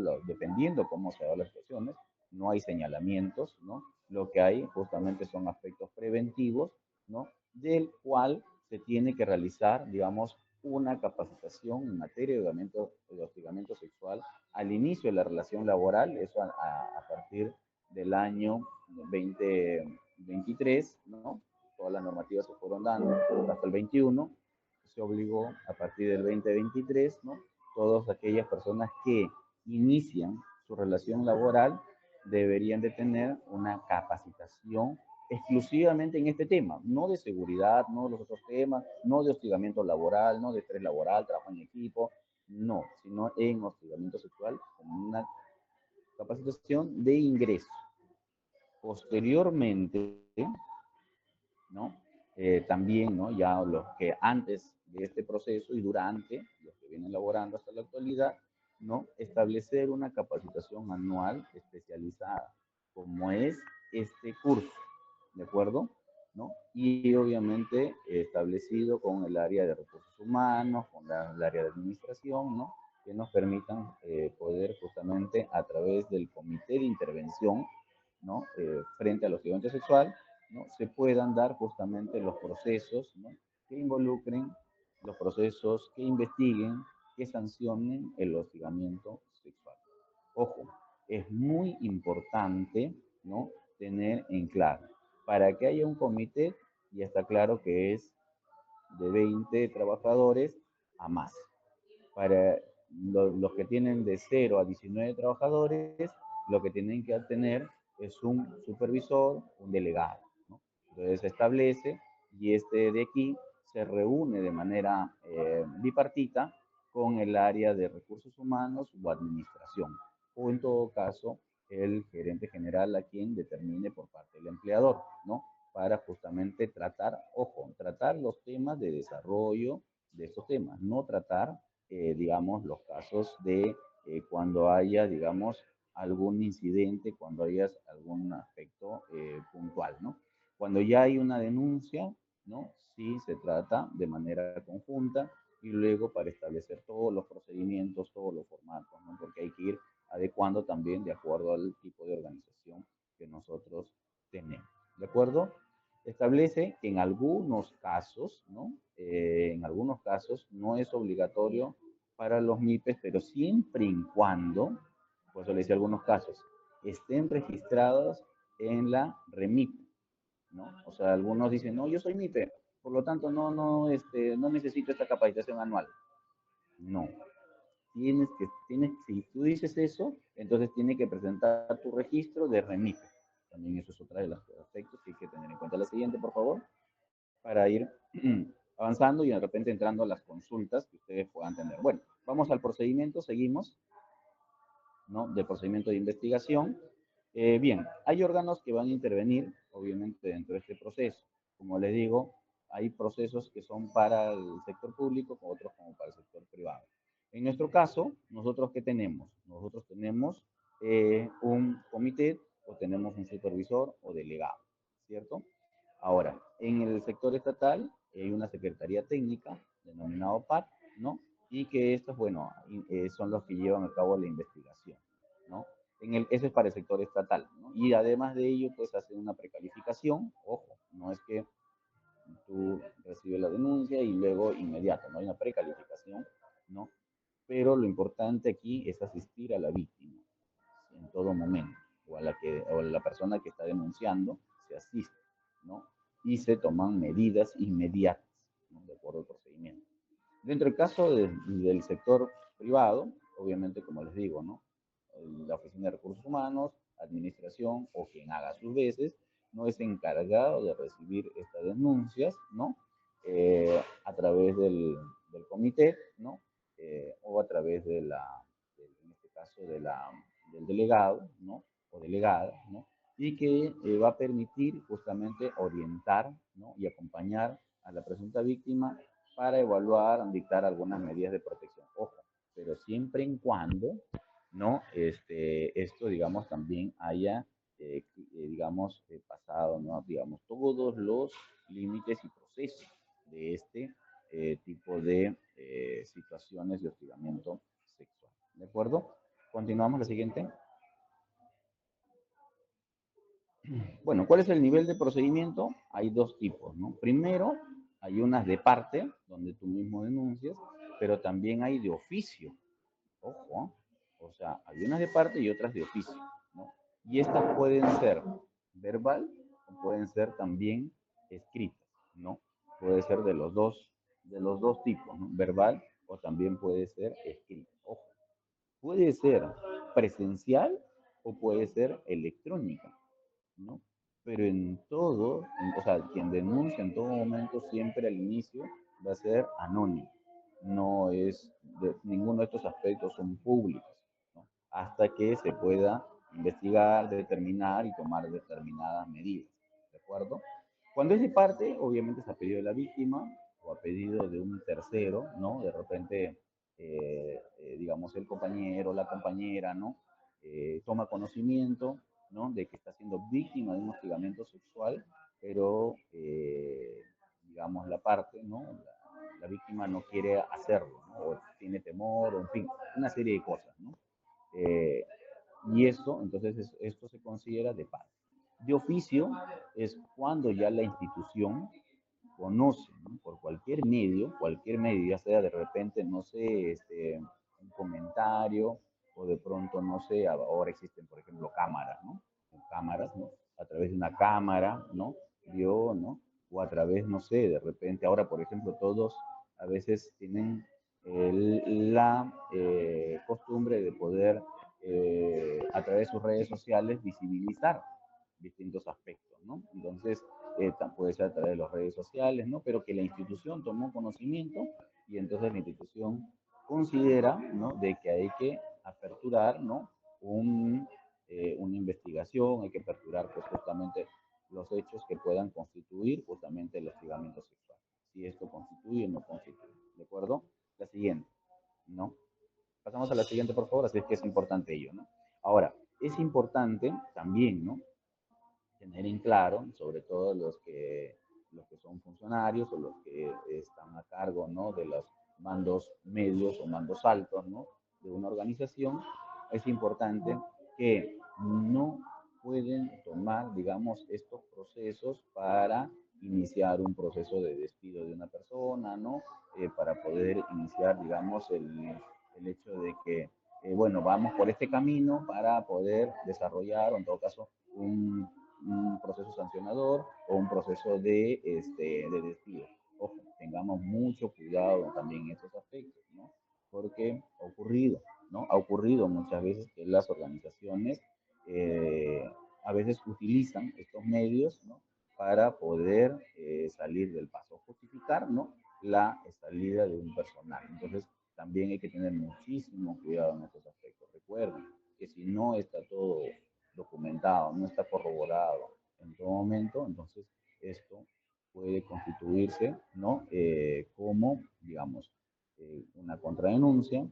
cómo se dan las situaciones, no hay señalamientos, ¿no? Lo que hay justamente son aspectos preventivos, ¿no? Del cual se tiene que realizar, digamos, una capacitación en materia de hostigamiento sexual al inicio de la relación laboral, eso a partir del año 2023, ¿no? Todas las normativas se fueron dando hasta el 21, se obligó a partir del 2023, ¿no? Todas aquellas personas que inician su relación laboral deberían de tener una capacitación exclusivamente en este tema, no de seguridad, no de los otros temas, no de hostigamiento laboral, no de estrés laboral, trabajo en equipo, no, sino en hostigamiento sexual con una capacitación de ingreso. Posteriormente, ¿no? También, ¿no? Ya los que antes de este proceso y durante, los que vienen laborando hasta la actualidad, ¿no? Establecer una capacitación anual especializada, como es este curso, ¿de acuerdo? ¿No? Y obviamente establecido con el área de recursos humanos, con el área de administración, ¿no? Que nos permitan poder justamente a través del comité de intervención, ¿no? Frente al hostigamiento sexual, ¿no? Se puedan dar justamente los procesos, ¿no? Que involucren, los procesos que investiguen, que sancionen el hostigamiento sexual. Ojo, es muy importante, ¿no? Tener en claro, para que haya un comité, ya está claro que es de 20 trabajadores a más. Para los que tienen de 0 a 19 trabajadores, lo que tienen que tener es un supervisor, un delegado, ¿no? Entonces se establece y este de aquí se reúne de manera bipartita con el área de recursos humanos o administración, o en todo caso el gerente general a quien determine por parte del empleador, ¿no? Para justamente tratar, ojo, tratar los temas de desarrollo de estos temas, no tratar digamos, los casos de cuando haya, digamos, algún incidente, cuando haya algún aspecto puntual, ¿no? Cuando ya hay una denuncia, ¿no? Sí se trata de manera conjunta y luego para establecer todos los procedimientos, todos los formatos, ¿no? Porque hay que ir adecuando también de acuerdo al tipo de organización que nosotros tenemos. ¿De acuerdo? Establece que en algunos casos, ¿no? En algunos casos no es obligatorio para los MIPES, pero siempre y cuando, por eso le decía algunos casos, estén registrados en la REMIP, ¿no? O sea, algunos dicen, no, yo soy MIPE, por lo tanto no necesito esta capacitación anual. No. Si tú dices eso, entonces tienes que presentar tu registro de REMIPE. También eso es otra de los aspectos que hay que tener en cuenta. La siguiente, por favor, para ir avanzando y de repente entrando a las consultas que ustedes puedan tener. Bueno, vamos al procedimiento, seguimos, ¿no? Del procedimiento de investigación. Bien, hay órganos que van a intervenir, obviamente, dentro de este proceso. Como les digo, hay procesos que son para el sector público, otros como para el sector privado. En nuestro caso, ¿nosotros qué tenemos? Nosotros tenemos un comité o tenemos un supervisor o delegado, ¿cierto? Ahora, en el sector estatal hay una secretaría técnica, denominado PAT, ¿no? Y que estos, bueno, son los que llevan a cabo la investigación, ¿no? Ese es para el sector estatal, ¿no? Y además de ello, pues hacen una precalificación, ojo, no es que tú recibes la denuncia y luego inmediato, no hay una precalificación, ¿no? Pero lo importante aquí es asistir a la víctima en todo momento, o a la persona que está denunciando se asiste, ¿no? Y se toman medidas inmediatas, ¿no? De acuerdo al procedimiento. Dentro del caso del sector privado, obviamente, como les digo, ¿no? La Oficina de Recursos Humanos, Administración o quien haga sus veces, no es encargado de recibir estas denuncias, ¿no? A través del comité, ¿no? O a través en este caso, del delegado, ¿no? O delegada, ¿no? Y que va a permitir justamente orientar, ¿no? Y acompañar a la presunta víctima para evaluar, dictar algunas medidas de protección. Ojo, pero siempre en cuando, ¿no? Esto, digamos, también haya, digamos, pasado, ¿no? Digamos, todos los límites y procesos de este tipo de situaciones de hostigamiento sexual. ¿De acuerdo? Continuamos la siguiente. Bueno, ¿cuál es el nivel de procedimiento? Hay dos tipos, ¿no? Primero, hay unas de parte, donde tú mismo denuncias, pero también hay de oficio. Ojo, o sea, hay unas de parte y otras de oficio, ¿no? Y estas pueden ser verbal o pueden ser también escritas, ¿no? Puede ser de los dos tipos, ¿no? Verbal o también puede ser escrita. Ojo, puede ser presencial o puede ser electrónica, ¿no? Pero en todo, o sea, quien denuncia en todo momento, siempre al inicio, va a ser anónimo. No es, ninguno de estos aspectos son públicos, ¿no? Hasta que se pueda investigar, determinar y tomar determinadas medidas, ¿de acuerdo? Cuando es de parte, obviamente es a pedido de la víctima o a pedido de un tercero, ¿no? De repente, digamos, el compañero, la compañera, ¿no? Toma conocimiento, ¿no? De que está siendo víctima de un hostigamiento sexual, pero, digamos, la parte, ¿no? La víctima no quiere hacerlo, ¿no? O tiene temor, o en fin, una serie de cosas, ¿no? Eh, y eso, entonces, esto se considera de parte. De oficio es cuando ya la institución conoce, ¿no? Por cualquier medio, ya sea de repente, no sé, un comentario, o de pronto, no sé, ahora existen, por ejemplo, cámaras, ¿no? Cámaras, ¿no? A través de una cámara, ¿no? Vio, ¿no? O a través, no sé, de repente, ahora, por ejemplo, todos a veces tienen la costumbre de poder, a través de sus redes sociales, visibilizar distintos aspectos, ¿no? Entonces, puede ser a través de las redes sociales, ¿no? Pero que la institución tomó conocimiento y entonces la institución considera, ¿no? De que hay que aperturar, ¿no? Una investigación, hay que aperturar, pues, justamente los hechos que puedan constituir justamente el hostigamiento sexual. Si esto constituye o no constituye, ¿de acuerdo? La siguiente, ¿no? Pasamos a la siguiente, por favor, así es que es importante ello, ¿no? Ahora, es importante también, ¿no? tener en claro, sobre todo los que son funcionarios o los que están a cargo, ¿no?, de los mandos medios o mandos altos, ¿no?, de una organización, es importante que no pueden tomar, digamos, estos procesos para iniciar un proceso de despido de una persona, ¿no? Para poder iniciar, digamos, el hecho de que, bueno, vamos por este camino para poder desarrollar, o en todo caso, un proceso sancionador o un proceso de despido. Ojo, tengamos mucho cuidado también en estos aspectos, ¿no? Porque ha ocurrido, ¿no? Ha ocurrido muchas veces que las organizaciones a veces utilizan estos medios, ¿no?, para poder salir del paso, justificar, ¿no?, la salida de un personal. Entonces, también hay que tener muchísimo cuidado en estos aspectos. Recuerden que si no está todo documentado, no está corroborado en todo momento, entonces esto puede constituirse, ¿no?, como, digamos, una contradenuncia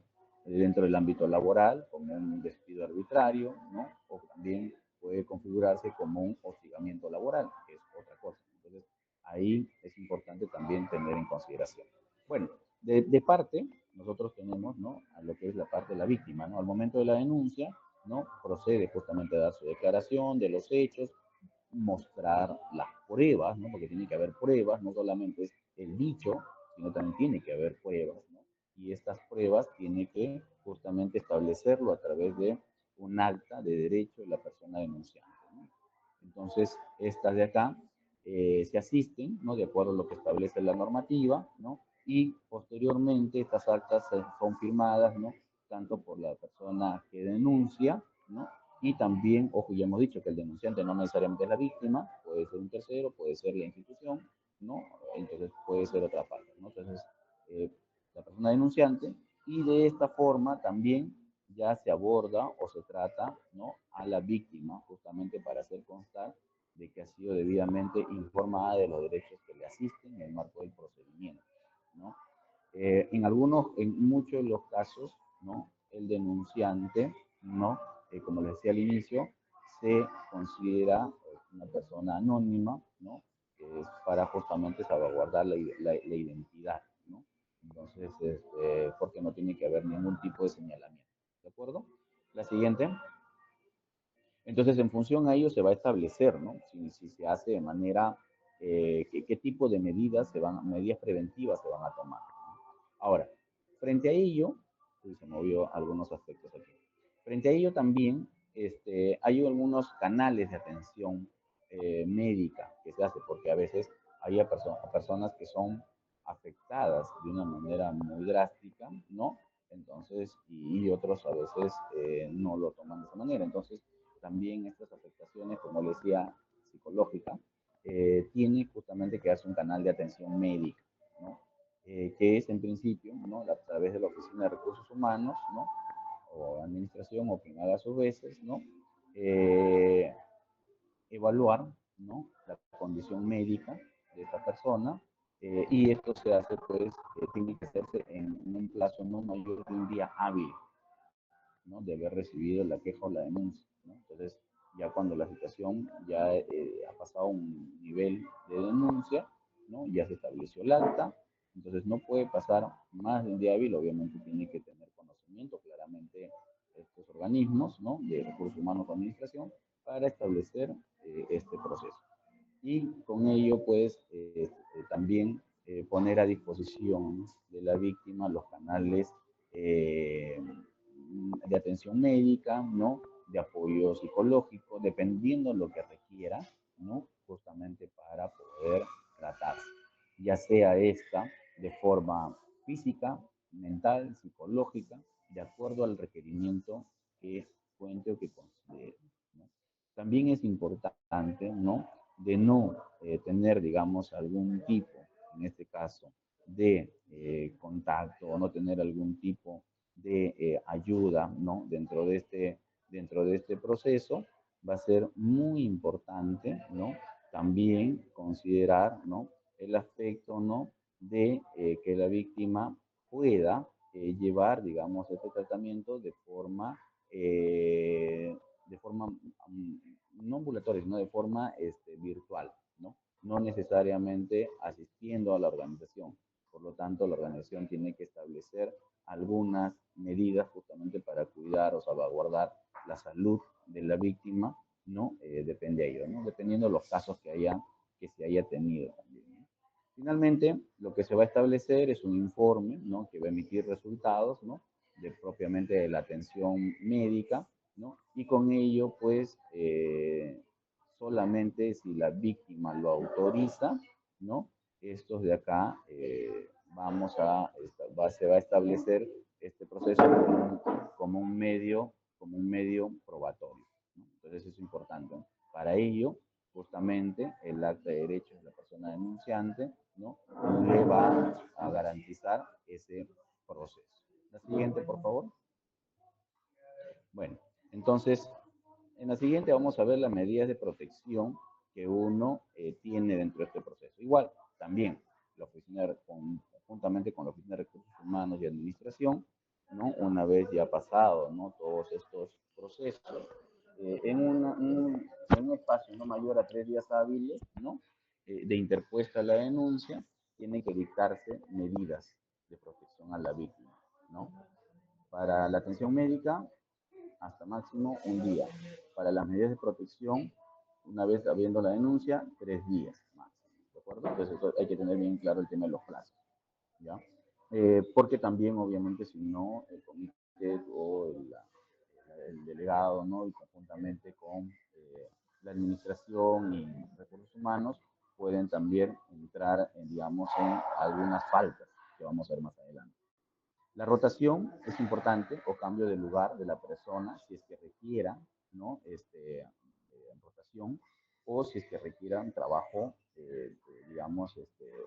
dentro del ámbito laboral, como un despido arbitrario, ¿no?, o también puede configurarse como un hostigamiento laboral, que es otra cosa. Entonces, ahí es importante también tener en consideración. Bueno, de parte, nosotros tenemos, ¿no?, a lo que es la parte de la víctima, ¿no? Al momento de la denuncia, ¿no?, procede justamente a dar su declaración de los hechos, mostrar las pruebas, ¿no?, porque tiene que haber pruebas, no solamente es el dicho, sino también tiene que haber pruebas, ¿no? Y estas pruebas tiene que justamente establecerlo a través de un acta de derecho de la persona denunciante, ¿no? Entonces, estas de acá se asisten, ¿no?, de acuerdo a lo que establece la normativa, ¿no? Y posteriormente estas actas son firmadas, ¿no?, tanto por la persona que denuncia, ¿no? Y también, ojo, ya hemos dicho que el denunciante no necesariamente es la víctima, puede ser un tercero, puede ser la institución, ¿no? Entonces puede ser otra parte, ¿no? Entonces, eh, la persona denunciante, y de esta forma también ya se aborda o se trata, ¿no?, a la víctima, justamente para hacer constar de que ha sido debidamente informada de los derechos que le asisten en el marco del procedimiento, ¿no? En muchos de los casos, ¿no?, el denunciante, ¿no?, como les decía al inicio, se considera una persona anónima, ¿no?, para justamente salvaguardar la identidad, ¿no? Entonces, porque no tiene que haber ningún tipo de señalamiento, ¿de acuerdo? La siguiente. Entonces, en función a ello se va a establecer, ¿no?, si se hace de manera, qué tipo de medidas preventivas se van a tomar. Ahora, frente a ello, se movió algunos aspectos aquí. Frente a ello también hay algunos canales de atención médica que se hace, porque a veces hay personas que son afectadas de una manera muy drástica, ¿no? Entonces, y otros a veces no lo toman de esa manera. Entonces, también estas afectaciones, como les decía, psicológica, tiene justamente que hacer un canal de atención médica, ¿no? Que es en principio, ¿no?, a través de la Oficina de Recursos Humanos, ¿no?, o Administración, o quien haga a sus veces, ¿no?, eh, evaluar, ¿no?, la condición médica de esta persona, y esto se hace, pues, tiene que hacerse en un plazo no mayor de un día hábil, ¿no?, de haber recibido la queja o la denuncia, ¿no? Entonces, ya cuando la situación ya ha pasado un nivel de denuncia, ¿no?, ya se estableció el acta, entonces no puede pasar más de un día hábil, obviamente tiene que tener conocimiento claramente estos organismos, ¿no?, de recursos humanos o administración, para establecer este proceso. Y con ello, pues, también poner a disposición de la víctima los canales eh, de atención médica, ¿no?, de apoyo psicológico, dependiendo de lo que requiera, ¿no?, justamente para poder tratarse, ya sea esta de forma física, mental, psicológica, de acuerdo al requerimiento que cuente o que considere, ¿no? También es importante, ¿no?, de no tener, digamos, algún tipo, en este caso, de contacto, o no tener algún tipo de ayuda, ¿no?, dentro de este proceso. Va a ser muy importante, ¿no?, también considerar, ¿no?, el aspecto, ¿no?, de que la víctima pueda llevar, digamos, este tratamiento de forma de forma no ambulatoria, sino de forma virtual, ¿no? No necesariamente asistiendo a la organización. Por lo tanto, la organización tiene que establecer algunas medidas justamente para cuidar o salvaguardar la salud de la víctima, ¿no? Depende de ello, ¿no? Dependiendo de los casos que se haya tenido también, ¿no? Finalmente, lo que se va a establecer es un informe, ¿no? Que va a emitir resultados, ¿no? Propiamente de la atención médica, ¿no? Y con ello, pues, solamente si la víctima lo autoriza, ¿no? Estos de acá se va a establecer este proceso como un medio probatorio, ¿no? Entonces es importante, ¿no? Para ello, justamente el acta de derechos de la persona denunciante, ¿no? Le va a garantizar ese proceso. La siguiente, por favor. Bueno, entonces, en la siguiente vamos a ver las medidas de protección que uno tiene dentro de este proceso. Igual, también, juntamente con la Oficina de Recursos Humanos y Administración, ¿no? Una vez ya pasado, ¿no? Todos estos procesos, en un espacio no mayor a 3 días hábiles, ¿no? De interpuesta la denuncia, tienen que dictarse medidas de protección a la víctima, ¿no? Para la atención médica, hasta máximo un día. Para las medidas de protección, una vez habiendo la denuncia, 3 días máximo, ¿de acuerdo? Entonces eso hay que tener bien claro el tema de los plazos, ¿ya? Porque también, obviamente, si no, el comité o el delegado, ¿no? Y conjuntamente con la administración y recursos humanos, pueden también entrar, digamos, en algunas faltas que vamos a ver más adelante. La rotación es importante o cambio de lugar de la persona si es que requiera, ¿no? Rotación o si es que requiera un trabajo, digamos,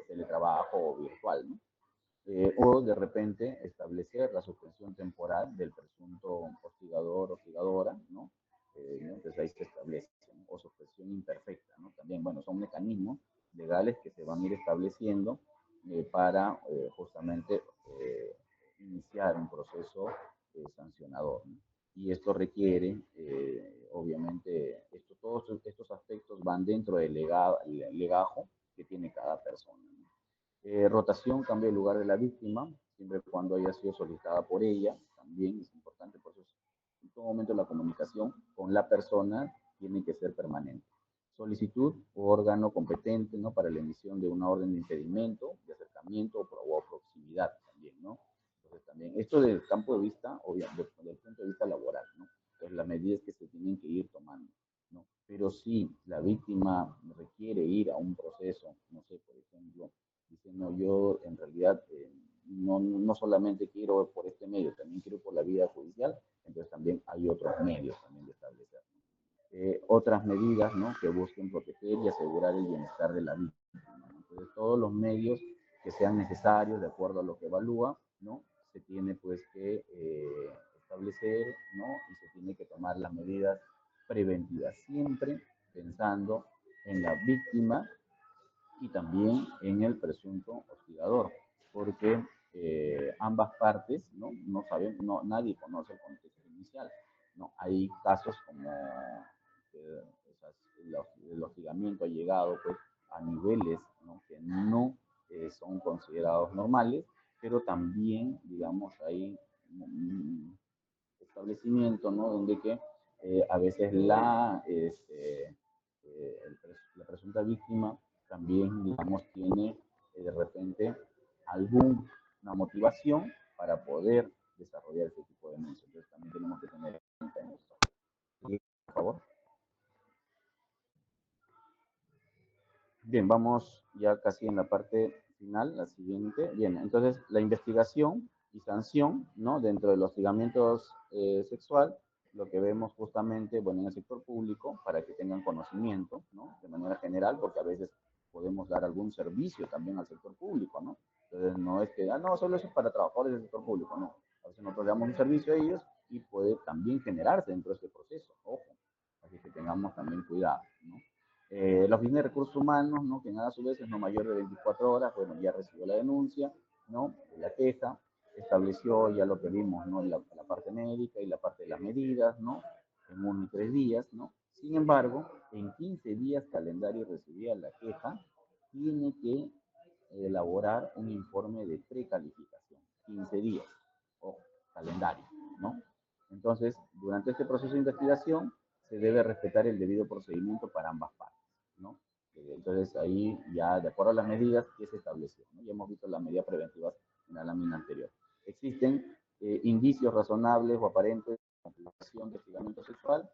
teletrabajo o virtual, ¿no? O de repente establecer la suspensión temporal del presunto hostigador o hostigadora, ¿no? Entonces ahí se establece, ¿no? O suspensión imperfecta, ¿no? También, bueno, son mecanismos legales que se van a ir estableciendo para justamente iniciar un proceso sancionador, ¿no? Y esto requiere, obviamente, todos estos aspectos van dentro del legajo que tiene cada persona, ¿no? Rotación, cambio de lugar de la víctima, siempre y cuando haya sido solicitada por ella, también es importante, por eso en todo momento la comunicación con la persona tiene que ser permanente. Solicitud o órgano competente, ¿no? Para la emisión de una orden de impedimento, de acercamiento o proximidad también, ¿no? Entonces también, esto del campo de vista, obviamente, desde el punto de vista laboral, ¿no? Entonces las medidas que se tienen que ir tomando, ¿no? Pero si la víctima requiere ir a un proceso, no sé, por ejemplo, diciendo yo en realidad no solamente quiero por este medio, también quiero por la vía judicial, entonces también hay otros medios también de establecer, ¿no? Otras medidas, ¿no? Que busquen proteger y asegurar el bienestar de la víctima, ¿no? Entonces todos los medios que sean necesarios de acuerdo a lo que evalúa, ¿no? Se tiene pues que establecer, ¿no? Y se tiene que tomar las medidas preventivas, siempre pensando en la víctima y también en el presunto hostigador, porque ambas partes, ¿no? No saben, no, nadie conoce el contexto inicial, ¿no? Hay casos como el hostigamiento ha llegado pues, a niveles, ¿no? Que no son considerados normales, pero también, digamos, hay establecimiento, ¿no? Donde que a veces la presunta víctima también, digamos, tiene de repente alguna motivación para poder desarrollar ese tipo de denuncia. Entonces también tenemos que tener en cuenta esto. Por favor. Bien, vamos ya casi en la parte final, la siguiente. Bien, entonces la investigación y sanción, ¿no? Dentro del hostigamiento sexual, lo que vemos justamente, bueno, en el sector público, para que tengan conocimiento, ¿no? De manera general, porque a veces podemos dar algún servicio también al sector público, ¿no? Entonces no es que, no, solo eso es para trabajadores del sector público, no. A veces nosotros le damos un servicio a ellos y puede también generarse dentro de este proceso, ojo. Así que tengamos también cuidado, ¿no? La Oficina de Recursos Humanos, ¿no? Que a su vez es no mayor de 24 horas, bueno, ya recibió la denuncia, ¿no? La queja, estableció ya lo que vimos, ¿no? La parte médica y la parte de las medidas, ¿no? en 1 y 3 días, ¿no? Sin embargo, en 15 días calendario recibida la queja, tiene que elaborar un informe de precalificación. 15 días, o calendario, ¿no? Entonces, durante este proceso de investigación, se debe respetar el debido procedimiento para ambas partes, ¿no? Entonces, ahí ya, de acuerdo a las medidas que se estableció, ¿no? Ya hemos visto las medidas preventivas en la lámina anterior. Existen indicios razonables o aparentes de complicación de hostigamiento sexual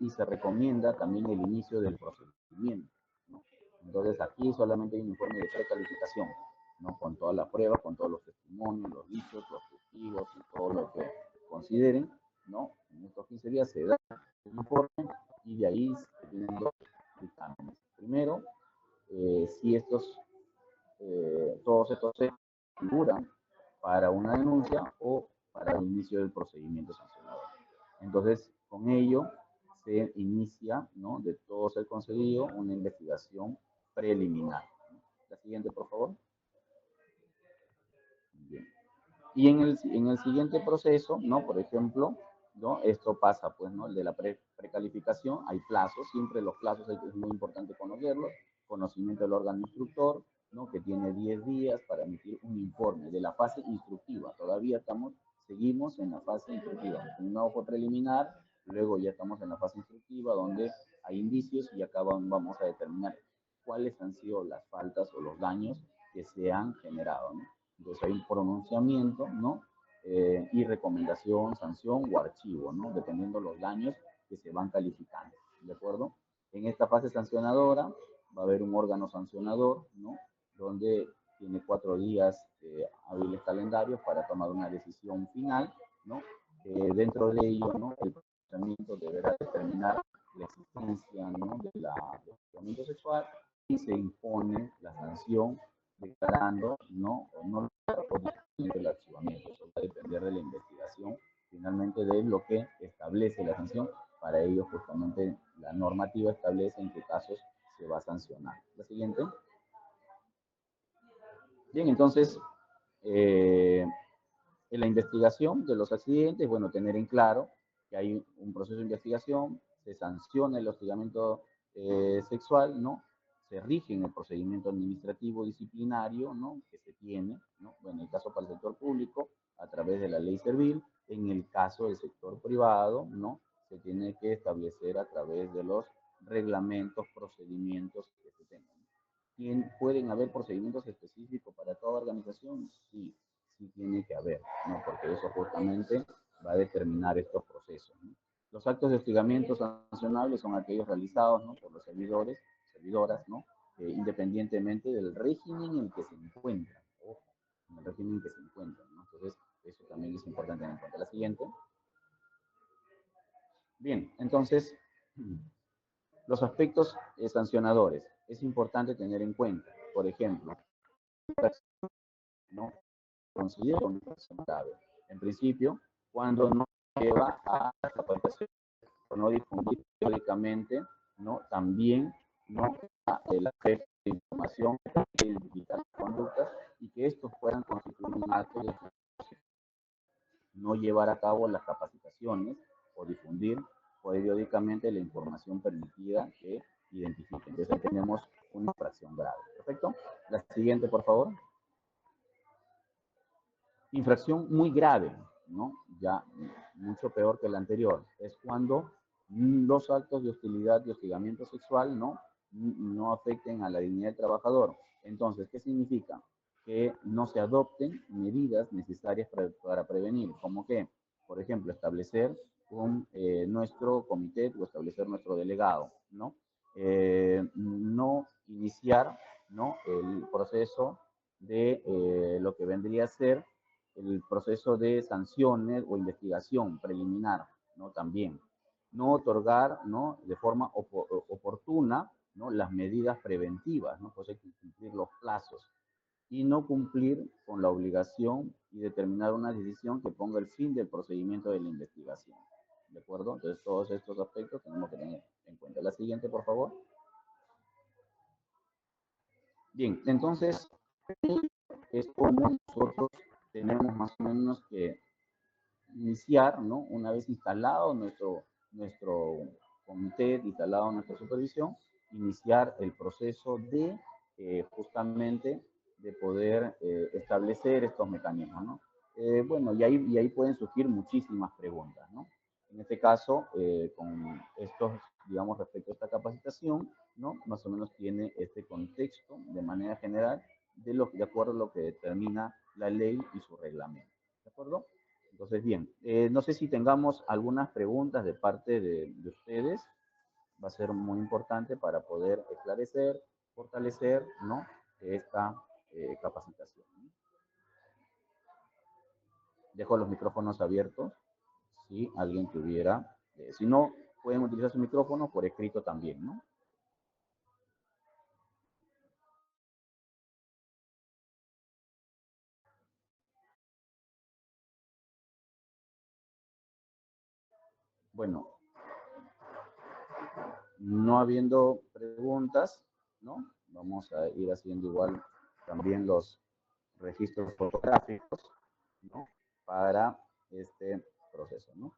y se recomienda también el inicio del procedimiento, ¿no? Entonces, aquí solamente hay un informe de precalificación, ¿no? Con todas las pruebas, con todos los testimonios, los dichos, los testigos y todo lo que consideren, ¿no? En estos 15 días se da el informe y de ahí se tienen dos dictámenes. Primero, si todos estos hechos figuran para una denuncia o para el inicio del procedimiento sancionador. Entonces, con ello se inicia, ¿no? De todo ser concedido, una investigación preliminar. La siguiente, por favor. Bien. Y en el siguiente proceso, ¿no? Por ejemplo, ¿no? Esto pasa, pues, ¿no? El de la precalificación, hay plazos, siempre los plazos es muy importante conocerlos, conocimiento del órgano instructor, ¿no? Que tiene 10 días para emitir un informe de la fase instructiva. Todavía seguimos en la fase instructiva. Un ojo preliminar, luego ya estamos en la fase instructiva, donde hay indicios y acá vamos a determinar cuáles han sido las faltas o los daños que se han generado, ¿no? Entonces hay un pronunciamiento, ¿no? Y recomendación, sanción o archivo, ¿no? Dependiendo los daños que se van calificando, ¿de acuerdo? En esta fase sancionadora va a haber un órgano sancionador, ¿no? Donde tiene 4 días hábiles calendarios para tomar una decisión final, ¿no? Dentro de ello, ¿no? El procedimiento deberá determinar la existencia, ¿no? del hostigamiento sexual y se impone la sanción declarando no o no el archivamiento. Eso va a depender de la investigación, finalmente de lo que establece la sanción. Para ello, justamente, la normativa establece en qué casos se va a sancionar. La siguiente. Bien, entonces, en la investigación de los accidentes, bueno, tener en claro que hay un proceso de investigación, se sanciona el hostigamiento sexual, ¿no? Se rige en el procedimiento administrativo disciplinario, ¿no? Que se tiene, ¿no? Bueno, en el caso para el sector público, a través de la ley servil, en el caso del sector privado, ¿no? Se tiene que establecer a través de los reglamentos, procedimientos que se tengan. ¿Pueden haber procedimientos específicos para toda organización? Sí, sí tiene que haber, ¿no? Porque eso justamente va a determinar estos procesos, ¿no? Los actos de hostigamiento sancionables son aquellos realizados, ¿no? Por los servidores, servidoras, ¿no? Independientemente del régimen en el que se encuentran, ojo, en el régimen en que se encuentran, ¿no? Entonces, eso también es importante tener en cuenta. La siguiente. Bien, entonces, los aspectos sancionadores. Es importante tener en cuenta, por ejemplo, ¿no? Considero una infracción grave. En principio, cuando no lleva a la capacitación, no difundir periódicamente, ¿no? También, ¿no? El acceso de información que identifica las conductas y que estos puedan constituir un acto de no llevar a cabo las capacitaciones o difundir periódicamente la información permitida que identifiquen. Entonces ahí tenemos una infracción grave. ¿Perfecto? La siguiente, por favor. Infracción muy grave, ¿no? Ya mucho peor que la anterior. Es cuando los actos de hostilidad y hostigamiento sexual, ¿no? No afecten a la dignidad del trabajador. Entonces, ¿qué significa? Que no se adopten medidas necesarias para prevenir, como que, por ejemplo, establecer nuestro comité o establecer nuestro delegado, ¿no? No iniciar, ¿no? El proceso de lo que vendría a ser el proceso de sanciones o investigación preliminar, ¿no? También. No otorgar, ¿no? De forma oportuna, ¿no? Las medidas preventivas, ¿no? Pues hay que cumplir los plazos y no cumplir con la obligación y determinar una decisión que ponga el fin del procedimiento de la investigación. ¿De acuerdo? Entonces, todos estos aspectos tenemos que tener en cuenta. La siguiente, por favor. Bien, entonces, es como nosotros tenemos más o menos que iniciar, ¿no? Una vez instalado nuestro nuestro comité instalado en nuestra supervisión, iniciar el proceso de justamente de poder establecer estos mecanismos, ¿no? Bueno, y ahí pueden surgir muchísimas preguntas, ¿no? En este caso, con estos, digamos, respecto a esta capacitación, ¿no? Más o menos tiene este contexto de manera general de acuerdo a lo que determina la ley y su reglamento, ¿de acuerdo? Entonces, bien, no sé si tengamos algunas preguntas de parte de ustedes, va a ser muy importante para poder esclarecer, fortalecer, ¿no? Esta capacitación. Dejo los micrófonos abiertos si alguien tuviera, si no, pueden utilizar su micrófono por escrito también, ¿no? Bueno, no habiendo preguntas, ¿no? Vamos a ir haciendo igual también los registros fotográficos, ¿no? Para este proceso, ¿no?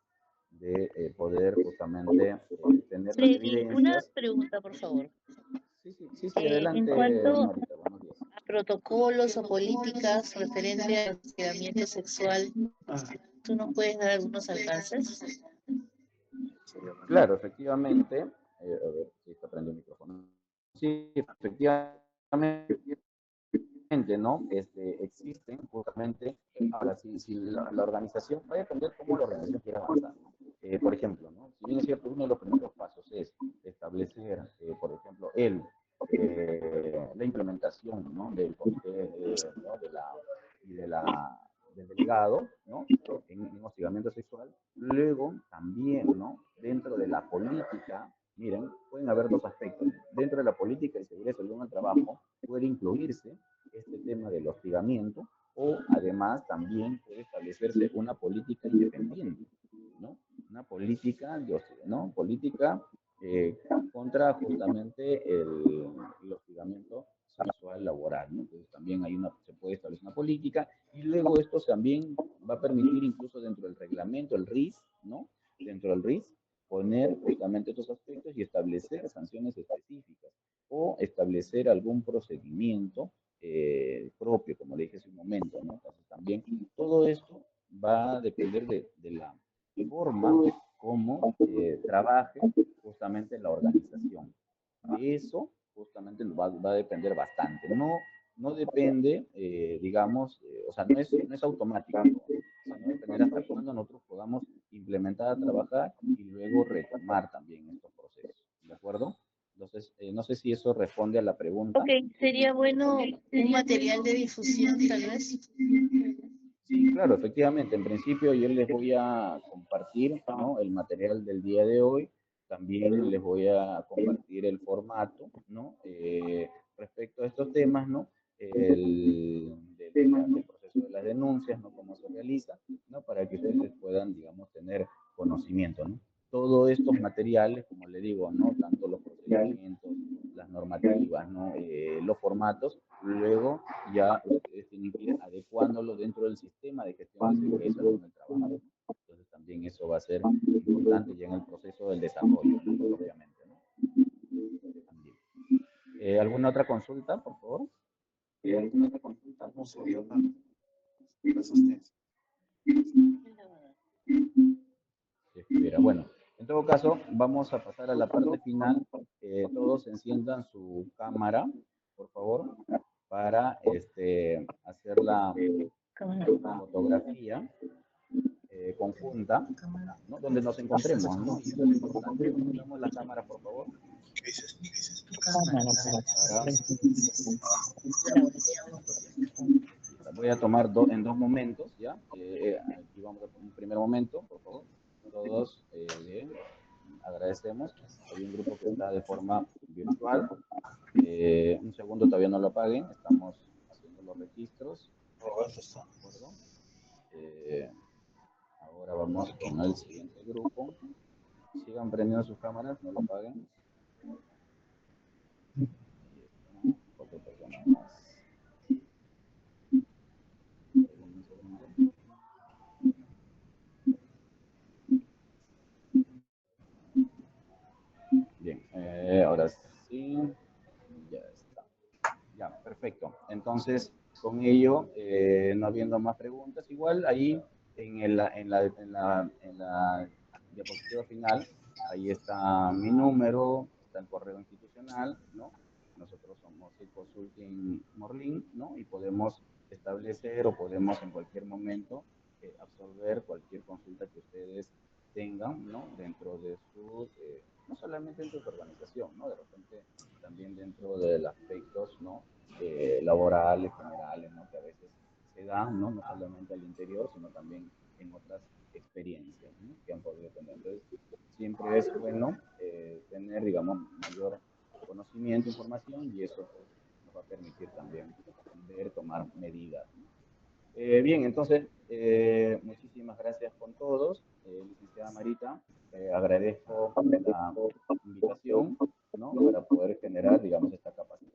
De poder justamente tener las Freddy, una evidencias. pregunta, por favor. Sí, En adelante, cuanto Marita, buenos días. a protocolos o políticas referente al hostigamiento sexual, ¿tú nos puedes dar algunos alcances? Claro, efectivamente, a ver si está prendido el micrófono. Sí, efectivamente, ¿no? Existen justamente, ahora si la organización, va a depender cómo la organización quiera avanzar, ¿no? Por ejemplo, ¿no? Si bien es cierto, uno de los primeros pasos es establecer, por ejemplo, la implementación, ¿no? Del comité, ¿no? Del delegado, ¿no? En hostigamiento sexual. Luego, también, ¿no? Dentro de la política, miren, pueden haber dos aspectos. Dentro de la política y seguridad y salud en el trabajo, puede incluirse este tema del hostigamiento o además también puede establecerse una política independiente, ¿no? Una política, ¿no? Política eh, contra justamente el hostigamiento sexual laboral, ¿no? Entonces también se puede establecer una política y luego esto también va a permitir incluso dentro del reglamento, el RIS, ¿no? Dentro del RIS, poner justamente estos aspectos y establecer sanciones específicas o establecer algún procedimiento propio, como le dije hace un momento, ¿no? Entonces también todo esto va a depender de la forma como trabaje justamente la organización. De eso justamente va a depender bastante. No depende, digamos, o sea, no es automático, sino depender hasta cuándo nosotros podamos implementar a trabajar y luego retomar también estos procesos. ¿De acuerdo? Entonces, no sé si eso responde a la pregunta. Ok, sería bueno un material de difusión, tal vez. Sí, claro, efectivamente. En principio yo les voy a compartir, ¿no? El material del día de hoy. También les voy a compartir el formato, ¿no? Respecto a estos temas, ¿no? Del proceso de las denuncias, ¿no? Cómo se realiza, ¿no? Para que ustedes puedan, digamos, tener conocimiento, ¿no? Todos estos materiales, como le digo, ¿no? Tanto los procedimientos, las normativas, ¿no? Los formatos, luego ya ustedes tienen que ir adecuándolo dentro del sistema de gestión de seguridad y salud en el trabajo, ¿no? Entonces también eso va a ser importante ya en el proceso del desarrollo, ¿no? Propiamente, ¿no? También. ¿Alguna otra consulta, por favor? ¿Alguna otra consulta? No se vio nada. Gracias a ustedes. Si estuviera. Bueno, en todo caso, vamos a pasar a la parte final. Todos enciendan su cámara, por favor, para hacer la fotografía conjunta, ¿no? Donde nos encontremos, ¿no? Y eso es importante. Encendamos la cámara, por favor. Voy a tomar en dos momentos, ¿ya? Aquí vamos a un primer momento, por favor. Todos bien, agradecemos. Hay un grupo que está de forma virtual. Un segundo, todavía no lo apaguen. Estamos haciendo los registros. ¿De acuerdo? Ahora vamos con el siguiente grupo. Sigan prendiendo sus cámaras, no lo apaguen. Ahí está, otra persona más. Un segundo. ahora sí, ya está. Ya, perfecto. Entonces, con ello, no habiendo más preguntas, igual ahí en la diapositiva final, ahí está mi número, está el correo institucional, ¿no? Nosotros somos el Consulting Morlin, ¿no? Y podemos establecer o podemos en cualquier momento absorber cualquier consulta que ustedes tengan, ¿no? Dentro de su, no solamente dentro de su organización, ¿no? De repente también dentro de los aspectos, ¿no? Laborales, generales, ¿no? Que a veces se dan, ¿no? No solamente al interior, sino también en otras experiencias, ¿no? Que han podido tener. Entonces, siempre es bueno tener, digamos, mayor conocimiento, información, y eso pues, nos va a permitir también ver, tomar medidas, ¿no? Bien, entonces, muchísimas gracias con todos. Licenciada Marita, agradezco la invitación, ¿no? Para poder generar, digamos, esta capacidad.